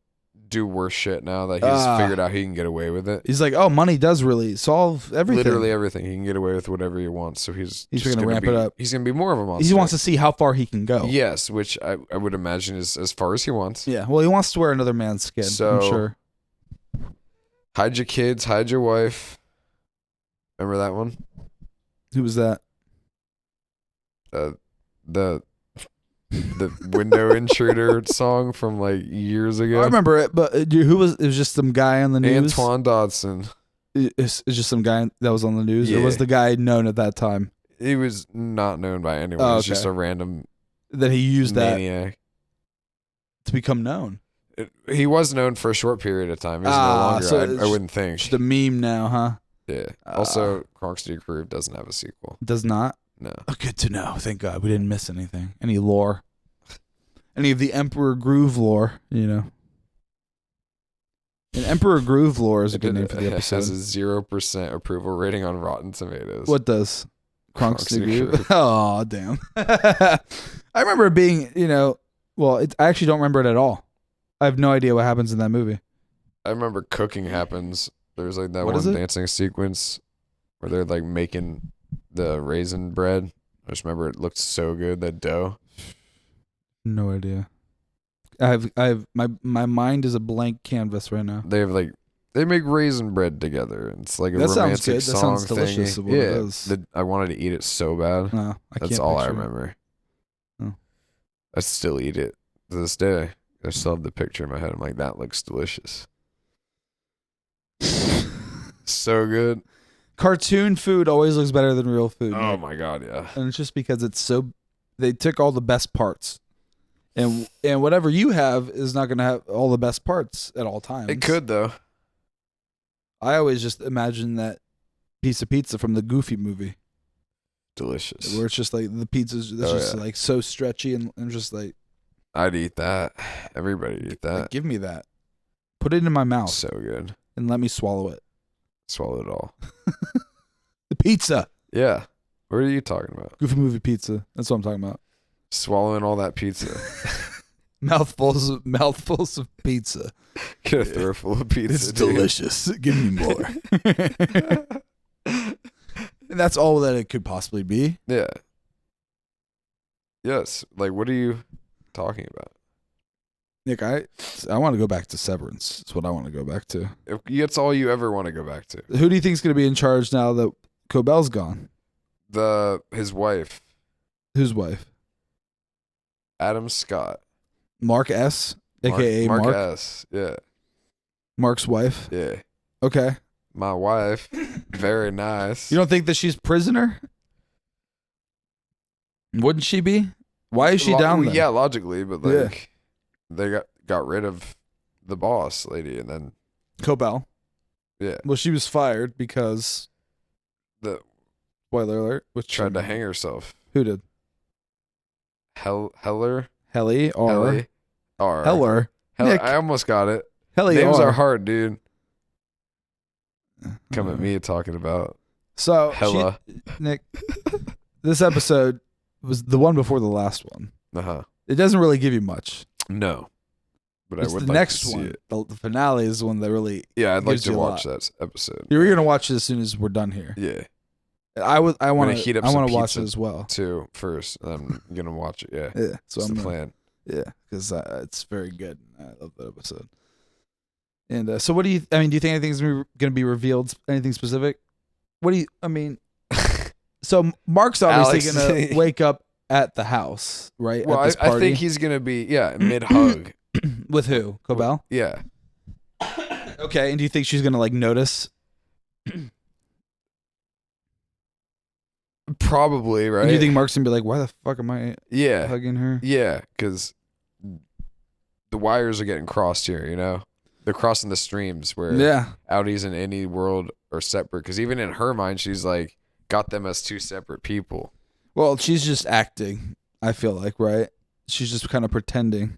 do worse shit now that he's figured out he can get away with it. He's like, oh, money does really solve everything. Literally everything. He can get away with whatever he wants. So he's gonna ramp it up. He's gonna be more of a monster. He wants to see how far he can go. Yes, which I would imagine is as far as he wants. Yeah. Well, he wants to wear another man's skin. So, I'm sure. Hide your kids. Hide your wife. Remember that one? Who was that? The window intruder song from like years ago. I remember it, but who was? It was just some guy on the news. Antoine Dodson. It's just some guy that was on the news. Yeah. Or was the guy known at that time? He was not known by anyone. He was just a random. That he used maniac. That to become known. He was known for a short period of time. He's no longer. So I wouldn't think. Just a meme now, huh? Yeah. Also, Kronk's New Groove doesn't have a sequel. Does not. No. Oh, good to know. Thank God we didn't miss anything. Any lore. Any of the Emperor Groove lore, And Emperor Groove lore is a good name for the episode. It has a 0% approval rating on Rotten Tomatoes. What does? Kronk's New Groove? Oh, damn. I remember it being, I actually don't remember it at all. I have no idea what happens in that movie. I remember cooking happens. There's like that one dancing sequence where they're like making the raisin bread. I just remember it looked so good, that dough. No idea. My mind is a blank canvas right now. They make raisin bread together. It's like a that romantic sounds good. song. That sounds delicious. Yeah, I wanted to eat it so bad. No, that's all I remember. Oh. I still eat it to this day. I still have the picture in my head. I'm like, that looks delicious. So good. Cartoon food always looks better than real food. Oh my God, yeah. And it's just because they took all the best parts. And whatever you have is not going to have all the best parts at all times. It could, though. I always just imagine that piece of pizza from the Goofy movie. Delicious. Where it's just like the pizza's like so stretchy and just like. I'd eat that. Everybody'd eat that. Like, give me that. Put it in my mouth. So good. And let me swallow it. Swallow it all. The pizza. Yeah. What are you talking about? Goofy movie pizza. That's what I'm talking about. Swallowing all that pizza. mouthfuls of pizza. Get a throat full of pizza. It's delicious. Give me more. And that's all that it could possibly be. Yeah. Yes. Like, what are you talking about? Nick, I want to go back to Severance. That's what I want to go back to. It's all you ever want to go back to. Who do you think is going to be in charge now that Cobell's gone? His wife. Whose wife? Adam Scott. Mark S, aka Mark. S. Yeah. Mark's wife. Yeah. Okay. My wife. Very nice. You don't think that she's prisoner? Wouldn't she be? Why is she down there? Yeah, logically, but like they got rid of the boss lady and then Cobell. Yeah. Well, she was fired because the spoiler alert, which tried to hang herself. Who did? Heller. Helly or Helly. R. Heller. Nick. I almost got it. Helly Names R. are hard, dude. Come at me talking about so Hella. Nick. This episode was the one before the last one. It doesn't really give you much. No. But it's I would the like next to see one. it. The finale is the one that really. Yeah, I'd like gives to you a watch lot. that episode. You're gonna watch it as soon as we're done here. Yeah. I want to watch pizza it as well too first. I'm gonna watch it. Yeah. Yeah. So That's I'm the plan. Yeah, because it's very good. I love that episode. And so, what do you? I mean, do you think anything's going to be revealed? Anything specific? What do you? I mean, so Mark's obviously going to wake up at the house, right? Well, at this party. I think he's gonna be mid hug. With who? Cobell? Yeah. Okay, and do you think she's gonna like notice? Probably, right? And do you think Mark's gonna be like, "Why the fuck am I hugging her?" Yeah, because the wires are getting crossed here. You know, they're crossing the streams where outies and any world are separate. Because even in her mind, she's like got them as two separate people. Well, she's just acting. I feel like, right? She's just kind of pretending.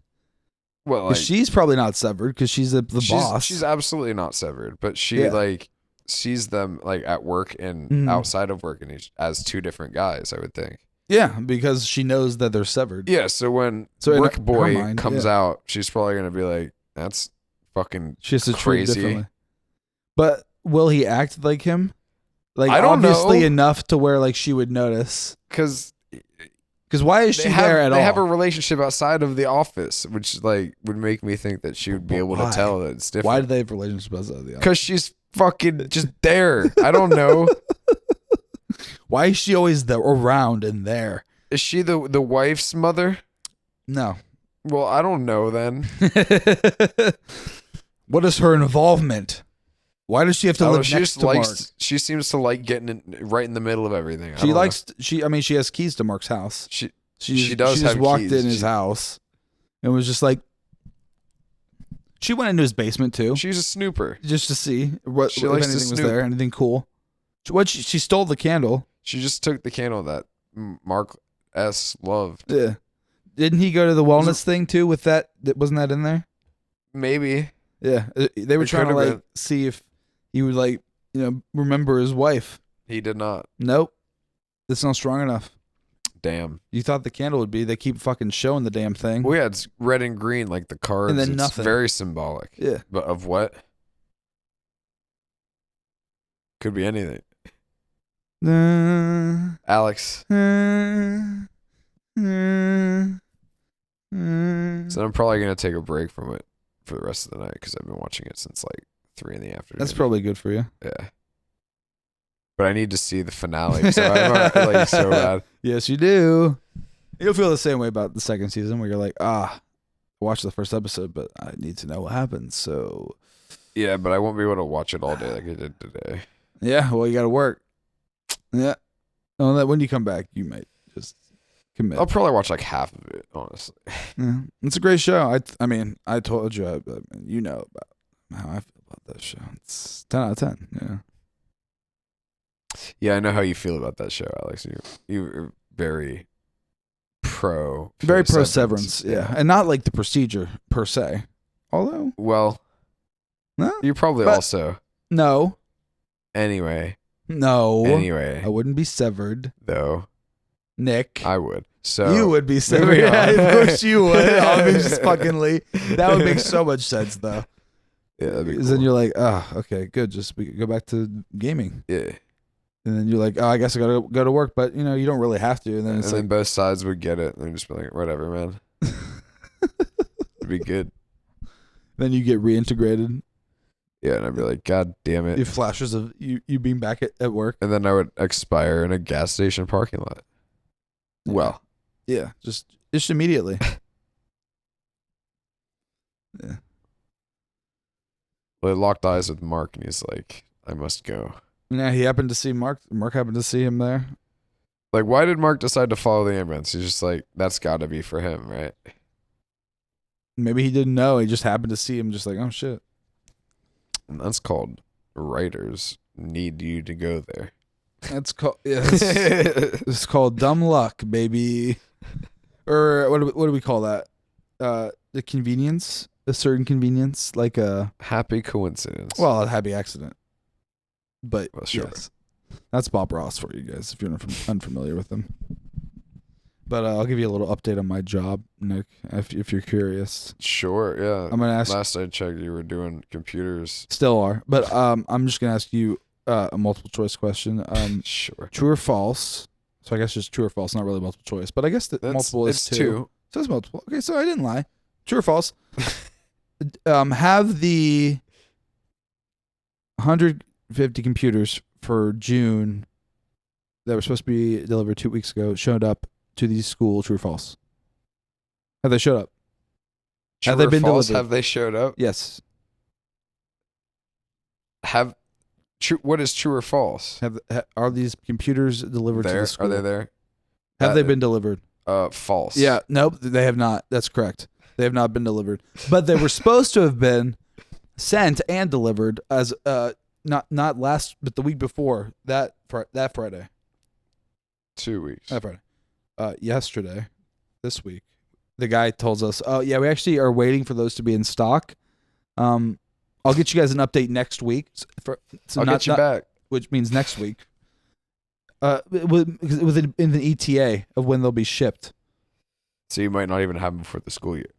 Well, like, she's probably not severed because she's the boss. She's absolutely not severed, but she like sees them like at work and outside of work and as two different guys. I would think. Yeah, because she knows that they're severed. Yeah, so when Work Boy comes out, she's probably gonna be like, "That's fucking she has to crazy." Treat differently. But will he act like him? Like I don't obviously know. Enough to where like she would notice. Because why is she there at all? They have a relationship outside of the office, which like would make me think that she would be able to tell that it's different. Why do they have a relationship outside of the office? Because she's fucking just there. I don't know. Why is she always around and there? Is she the wife's mother? No. Well, I don't know then. What is her involvement? Why does she have to live next to Mark? She seems to like getting right in the middle of everything. She likes. I mean, she has keys to Mark's house. She does. She just walked in his house and was just like. She went into his basement too. She's a snooper, just to see if anything was there, anything cool. She stole the candle. She just took the candle that Mark S loved. Yeah. Didn't he go to the wellness thing too? With that, wasn't that in there? Maybe. Yeah, they were trying to like see if he would like remember his wife. He did not. Nope, it's not strong enough. Damn. You thought the candle would be? They keep fucking showing the damn thing. Well, yeah, it's red and green like the cards. And then it's nothing. Very symbolic. Yeah. But of what? Could be anything. Alex. So I'm probably gonna take a break from it for the rest of the night because I've been watching it since like 3 in the afternoon. That's probably good for you. Yeah. But I need to see the finale. So I'm like so bad. Yes, you do. You'll feel the same way about the second season where you're like, I watched the first episode, but I need to know what happens. So. Yeah, but I won't be able to watch it all day like I did today. Yeah, well, you got to work. Yeah. Oh, when you come back, you might just commit. I'll probably watch like half of it, honestly. Yeah, it's a great show. I mean, I told you, you know about how I feel about that show. It's 10 out of 10. Yeah. Yeah, I know how you feel about that show, Alex. You're very pro. Very pro Severance, yeah. And not like the procedure per se. Although. Well, no, you probably also. No. Anyway. No. Anyway. I wouldn't be severed. Though. Nick. I would. So. You would be severed. Yeah, of course you would. Obviously, fuckingly. That would make so much sense, though. Yeah, that'd be cool. Then you're like, okay, good. Just go back to gaming. Yeah. And then you're like, I guess I gotta go to work, but you don't really have to. And then then both sides would get it, and they'd just be like, whatever, man. It'd be good. Then you get reintegrated. Yeah, and I'd be like, God damn it. You have flashes of you being back at work. And then I would expire in a gas station parking lot. Yeah. Well. Yeah, just Just immediately. Yeah. Well, it locked eyes with Mark, and he's like, I must go. Yeah, he happened to see Mark. Mark happened to see him there. Like, why did Mark decide to follow the ambulance? He's just like, that's got to be for him, right? Maybe he didn't know. He just happened to see him, just like, oh shit. And that's called writers need you to go there. That's called it's called dumb luck, baby. Or what do we call that? The convenience, a certain convenience, like a happy coincidence. Well, a happy accident. But sure. Yes, that's Bob Ross for you guys if you're unfamiliar with him. But I'll give you a little update on my job, Nick, if you're curious. Sure, yeah. I'm gonna ask. Last I checked, you were doing computers. Still are, but I'm just gonna ask you a multiple choice question. Sure. True or false? So I guess just true or false, not really multiple choice, but I guess multiple is two. So it's multiple. Okay, so I didn't lie. True or false? Have the 150 computers for June that were supposed to be delivered 2 weeks ago showed up to the school? True or false? Have they showed up? True have they been false? delivered? Have they showed up? Yes. What is true or false? Are these computers delivered to the school? Are they there? Have they been delivered? False. Yeah, nope, they have not. That's correct. They have not been delivered. But they were supposed to have been sent and delivered as not last, but the week before that Friday. 2 weeks. That Friday. Yesterday, this week, the guy tells us, "Oh yeah, we actually are waiting for those to be in stock. I'll get you guys an update next week. I'll get you back, which means next week. Within the ETA of when they'll be shipped. So you might not even have them before the school year.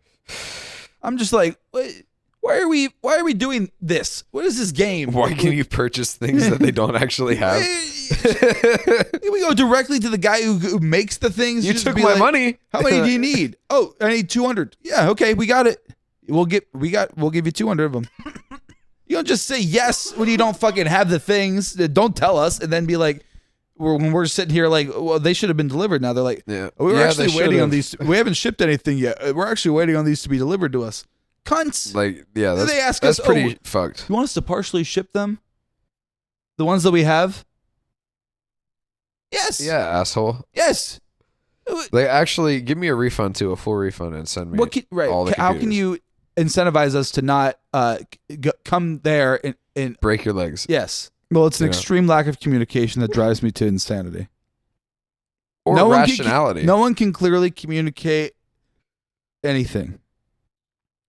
I'm just like, why are we doing this? What is this game? Why can you purchase things that they don't actually have? We go directly to the guy who makes the things. You took my money. How many do you need? Oh, I need 200. Yeah, okay, we got it. We'll give you 200 of them. You don't just say yes when you don't fucking have the things. Don't tell us and then be like, when we're sitting here like, well, they should have been delivered. Now they're like, we were actually waiting on these. We haven't shipped anything yet. We're actually waiting on these to be delivered to us. Cunts. Like, yeah, they ask that's us, pretty fucked. You want us to partially ship them? The ones that we have? Yes. Yeah, asshole. Yes. They actually give me a refund too, a full refund, and send me all the computers. How can you incentivize us to not come there and break your legs? Yes. Well, it's an extreme lack of communication that drives me to insanity. Or rationality. No one can clearly communicate anything.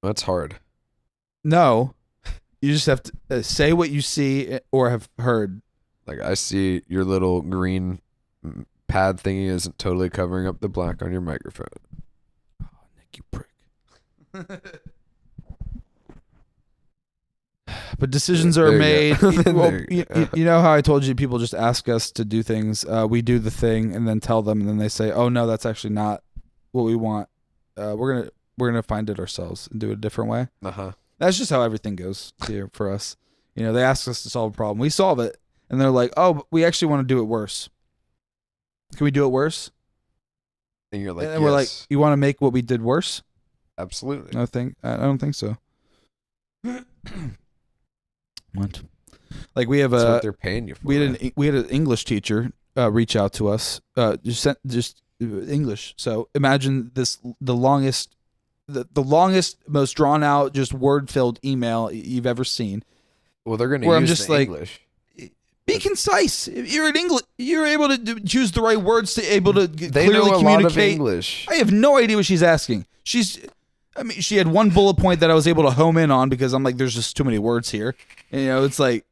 That's hard. No. You just have to say what you see or have heard. Like, I see your little green pad thingy isn't totally covering up the black on your microphone. Oh, Nick, you prick. But decisions are made. Well, you know how I told you people just ask us to do things. We do the thing and then tell them, and then they say, "Oh no, that's actually not what we want. We're gonna find it ourselves and do it a different way." That's just how everything goes here for us. You know, they ask us to solve a problem, we solve it, and they're like, "Oh, but we actually want to do it worse. Can we do it worse?" And you're like, and we're like, "You want to make what we did worse?" Absolutely. I don't think so. What? Like we have That's what they're paying you for. We had an English teacher reach out to us. Just English. So imagine this: the longest, most drawn out, just word filled email you've ever seen. Well, they're going to use English. Be concise. If you're in English, you're able to choose the right words to able to they clearly know a communicate. lot of English. I have no idea what she's asking. She had one bullet point that I was able to home in on because I'm like, there's just too many words here. And, it's like,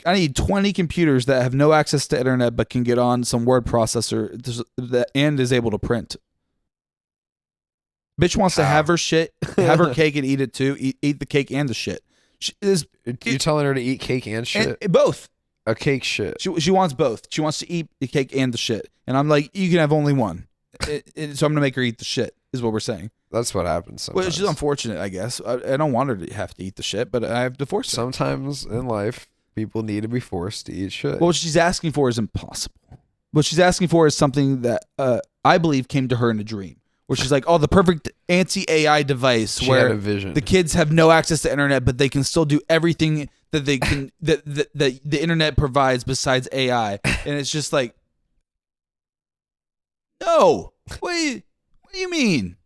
I need 20 computers that have no access to internet but can get on some word processor and is able to print. Bitch wants to have her shit, have her cake and eat it too. Eat the cake and the shit. You're telling her to eat cake and shit? And both. A cake shit. She wants both. She wants to eat the cake and the shit. And I'm like, you can have only one. So I'm going to make her eat the shit, is what we're saying. That's what happens sometimes. Well, she's unfortunate, I guess. I don't want her to have to eat the shit, but I have to force her. Sometimes in life, people need to be forced to eat shit. Well, what she's asking for is impossible. What she's asking for is something that I believe came to her in a dream, where she's like, "Oh, the perfect anti-AI device She where had a vision. the kids have no access to internet, but they can still do everything that they can that the internet provides besides AI." And it's just like, no, what do you mean?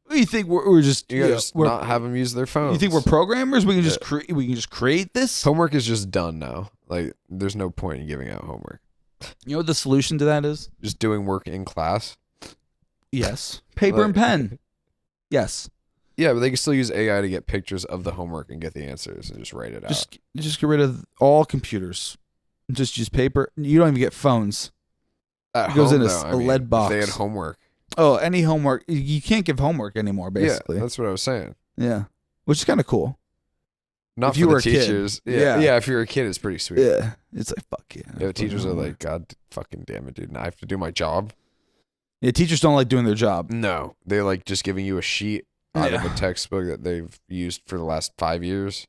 What do you think we're just You gotta just not have them use their phones. You think we're programmers? We can just create this. Homework is just done now. Like, there's no point in giving out homework. You know what the solution to that is? Just doing work in class. Yes, paper and pen. Yes. Yeah, but they can still use AI to get pictures of the homework and get the answers and just write it out. Just get rid of all computers. Just use paper. You don't even get phones. It goes in a lead box. If they had homework. Oh, any homework. You can't give homework anymore, basically. Yeah, that's what I was saying. Yeah, which is kind of cool. Not if for you the were a teachers. Kid. Yeah, if you're a kid, it's pretty sweet. Yeah, it's like, fuck yeah. Yeah, teachers are like, God fucking damn it, dude. Now I have to do my job. Yeah, teachers don't like doing their job. No, they like just giving you a sheet out of a textbook that they've used for the last 5 years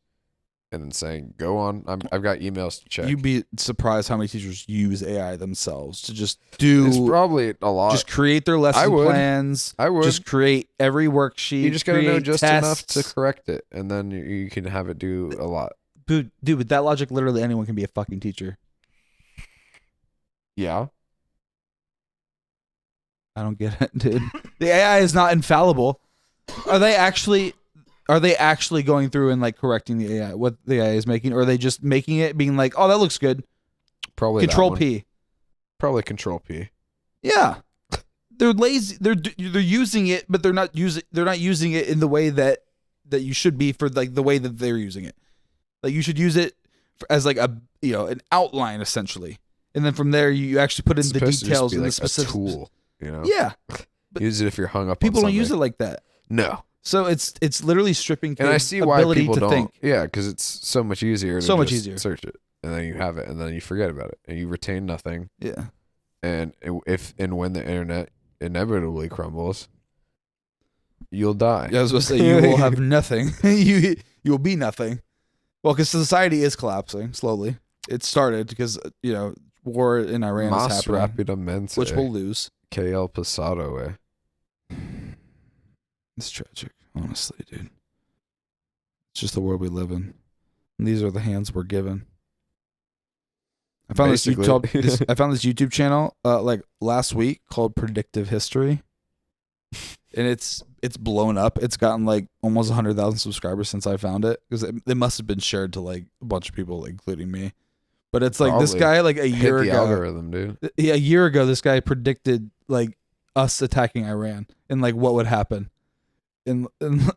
and then saying, go on. I've got emails to check. You'd be surprised how many teachers use AI themselves to just do. It's probably a lot. Just create their lesson plans. I would. Just create every worksheet. You just got to know just tests. enough to correct it, and then you can have it do a lot. Dude, with that logic, literally anyone can be a fucking teacher. Yeah. I don't get it, dude. The AI is not infallible. Are they actually going through and like correcting the AI, what the AI is making, or are they just making it being like, oh, that looks good? Probably Control P. Probably Control P. Yeah. They're lazy. They're using it, but they're not using it in the way that you should be for like the way that they're using it. Like you should use it as like an outline essentially, and then from there you actually put in the details and the specifics. A tool, you know? Yeah. Use it if you're hung up. People on don't use it like that. No. So it's literally stripping. And I see why people don't. Think. Yeah, because it's so much easier. So to much just easier. Search it, and then you have it, and then you forget about it, and you retain nothing. Yeah. And if and when the internet inevitably crumbles, you'll die. Yeah, I was going to say you will have nothing. you will be nothing. Well, because society is collapsing slowly. It started because war in Iran is happening, rapidamente, which we'll lose. Que el pasado, It's tragic, honestly, dude. It's just the world we live in. And these are the hands we're given. I found this YouTube channel like last week called Predictive History, and it's blown up. It's gotten like almost 100,000 subscribers since I found it because it must have been shared to like a bunch of people, including me. But it's like this guy like a year ago. Algorithm, dude. Yeah, a year ago, this guy predicted like us attacking Iran and like what would happen. And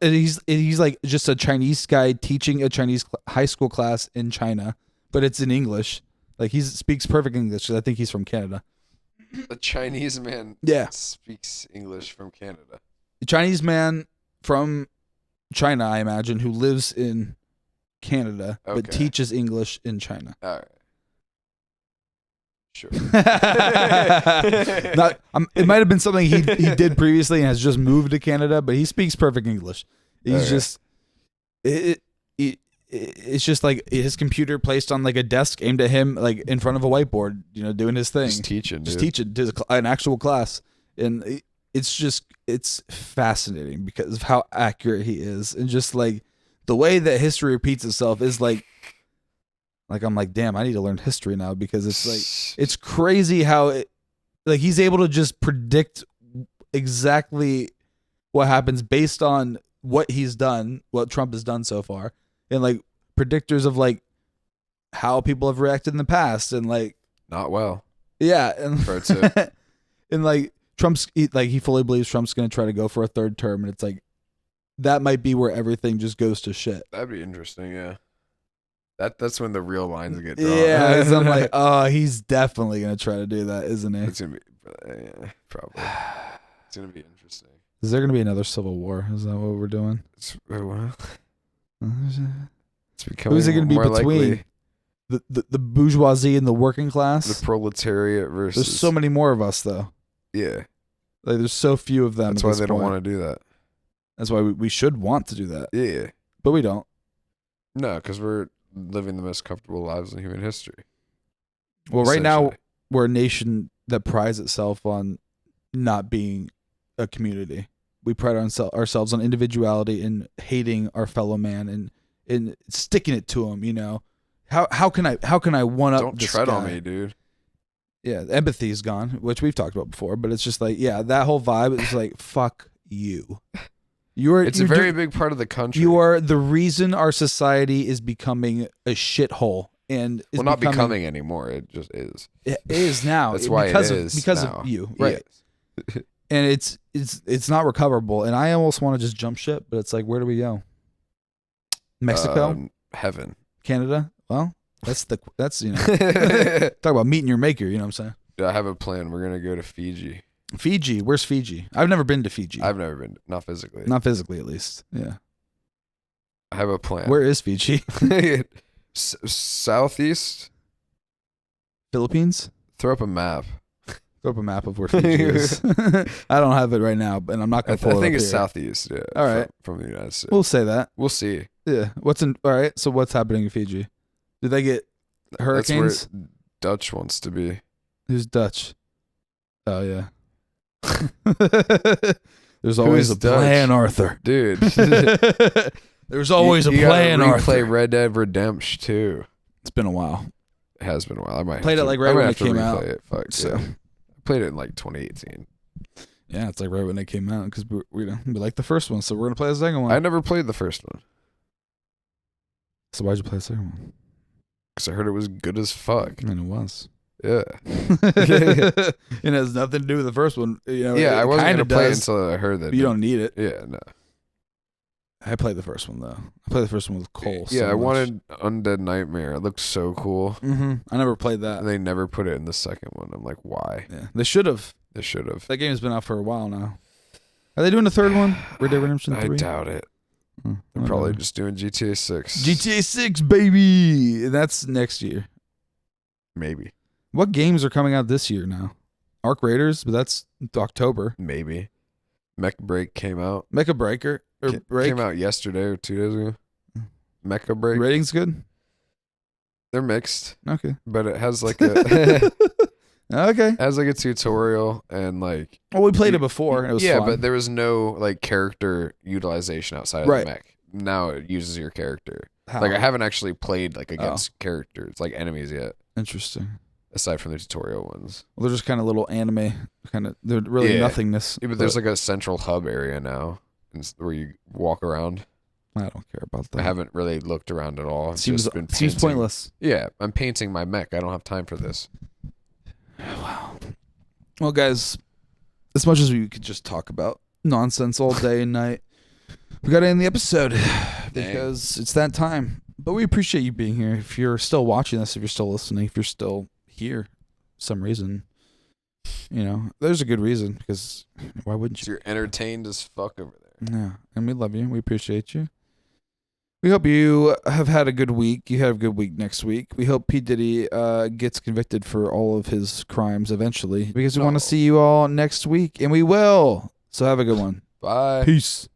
he's like just a Chinese guy teaching a Chinese high school class in China, but it's in English. Like he speaks perfect English. I think he's from Canada. A Chinese man speaks English from Canada. A Chinese man from China, I imagine, who lives in Canada but teaches English in China. All right. Sure. It might have been something he did previously and has just moved to Canada, but he speaks perfect English. He's just it's just like his computer placed on like a desk aimed at him, like in front of a whiteboard, doing his thing. Just teaching an actual class, and it's fascinating because of how accurate he is, and just like the way that history repeats itself is like I'm like, damn, I need to learn history now because it's like it's crazy how he's able to just predict exactly what happens based on what he's done, what Trump has done so far, and like predictors of like how people have reacted in the past, and like not well. Yeah, and and like he fully believes Trump's going to try to go for a third term, and it's like that might be where everything just goes to shit. That'd be interesting, yeah. That's when the real lines get drawn. Yeah, I'm like, oh, he's definitely gonna try to do that, isn't he? It's gonna be, probably. It's gonna be interesting. Is there gonna be another civil war? Is that what we're doing? It's becoming. Who's it gonna be more between the bourgeoisie and the working class? The proletariat versus. There's so many more of us, though. Yeah. Like there's so few of them. That's why they don't want to do that. That's why we should want to do that. Yeah. But we don't. No, because we're living the most comfortable lives in human history. Well, right now we're a nation that prides itself on not being a community. we pride ourselves on individuality and hating our fellow man and sticking it to him. You know, how can I one up? Don't this tread guy? on me, dude. Yeah, empathy is gone, which we've talked about before. But it's just like, yeah, that whole vibe is like, fuck you. It's a very big part of the country. You are the reason our society is becoming a shithole. And is not becoming anymore. It just is. It is now. That's why because it is because now. of you, right? Yes. And it's not recoverable. And I almost want to just jump ship, but it's like, where do we go? Mexico, heaven, Canada. Well, that's you know, talk about meeting your maker. You know what I'm saying? Yeah, I have a plan. We're gonna go to Fiji. Fiji. Where's Fiji? I've never been to Fiji. I've never been. Not physically. Not physically, at least. Yeah. I have a plan. Where is Fiji? Southeast. Philippines. Throw up a map. Throw up a map of where Fiji is. I don't have it right now, and I'm not going to pull it up. I think it's here. southeast. Yeah. All right. From the United States. We'll say that. We'll see. Yeah. All right. So what's happening in Fiji? Did they get hurricanes? That's where Dutch wants to be. Who's Dutch? Oh yeah. There's always a plan, Arthur. Dude. There's always a plan, Arthur. Arthur. Play Red Dead Redemption 2. It's been a while. It has been a while. I might played it like right when it came out. Fuck, so. yeah. I played it in like 2018. Yeah, it's like right when it came out because we like the first one, so we're gonna play the second one. I never played the first one. So why'd you play the second one? Because I heard it was good as fuck. And it was. Yeah. It has nothing to do with the first one. You know, yeah, I wasn't gonna play it does, until I heard that. You don't need it. Yeah, no. I played the first one though. I played the first one with Cole. Yeah, so I wanted Undead Nightmare. It looked so cool. Mm-hmm. I never played that. And they never put it in the second one. I'm like, why? Yeah, they should have. They should have. That game's been out for a while now. Are they doing a third one? Red Dead Redemption 3? I doubt it. They're probably just doing GTA 6. GTA 6, baby! That's next year. Maybe. What games are coming out this year now? Arc Raiders, but that's October. Maybe. Mecha Break came out. Mecha Breaker? Came out yesterday or 2 days ago. Mecha Break. Ratings good? They're mixed. Okay. But it has like a... Okay. It has like a tutorial and like... Well, we played it before. And it was fun. But there was no like character utilization outside of the mech. Now it uses your character. How? Like I haven't actually played like against characters, like enemies yet. Interesting. Aside from the tutorial ones. Well, they're just kind of little anime. They're really nothingness. Yeah, but there's like a central hub area now where you walk around. I don't care about that. I haven't really looked around at all. Seems pointless. Yeah, I'm painting my mech. I don't have time for this. Wow. Well, guys, as much as we could just talk about nonsense all day and night, we got to end the episode because it's that time. But we appreciate you being here. If you're still watching this, if you're still listening, if you're still here for some reason, you know, there's a good reason because why wouldn't you? You're entertained as fuck over there. Yeah, and we love you. We appreciate you. We hope you have had a good week. You have a good week next week. We hope P. Diddy gets convicted for all of his crimes eventually because we want to see you all next week, and we will. So have a good one. Bye. Peace.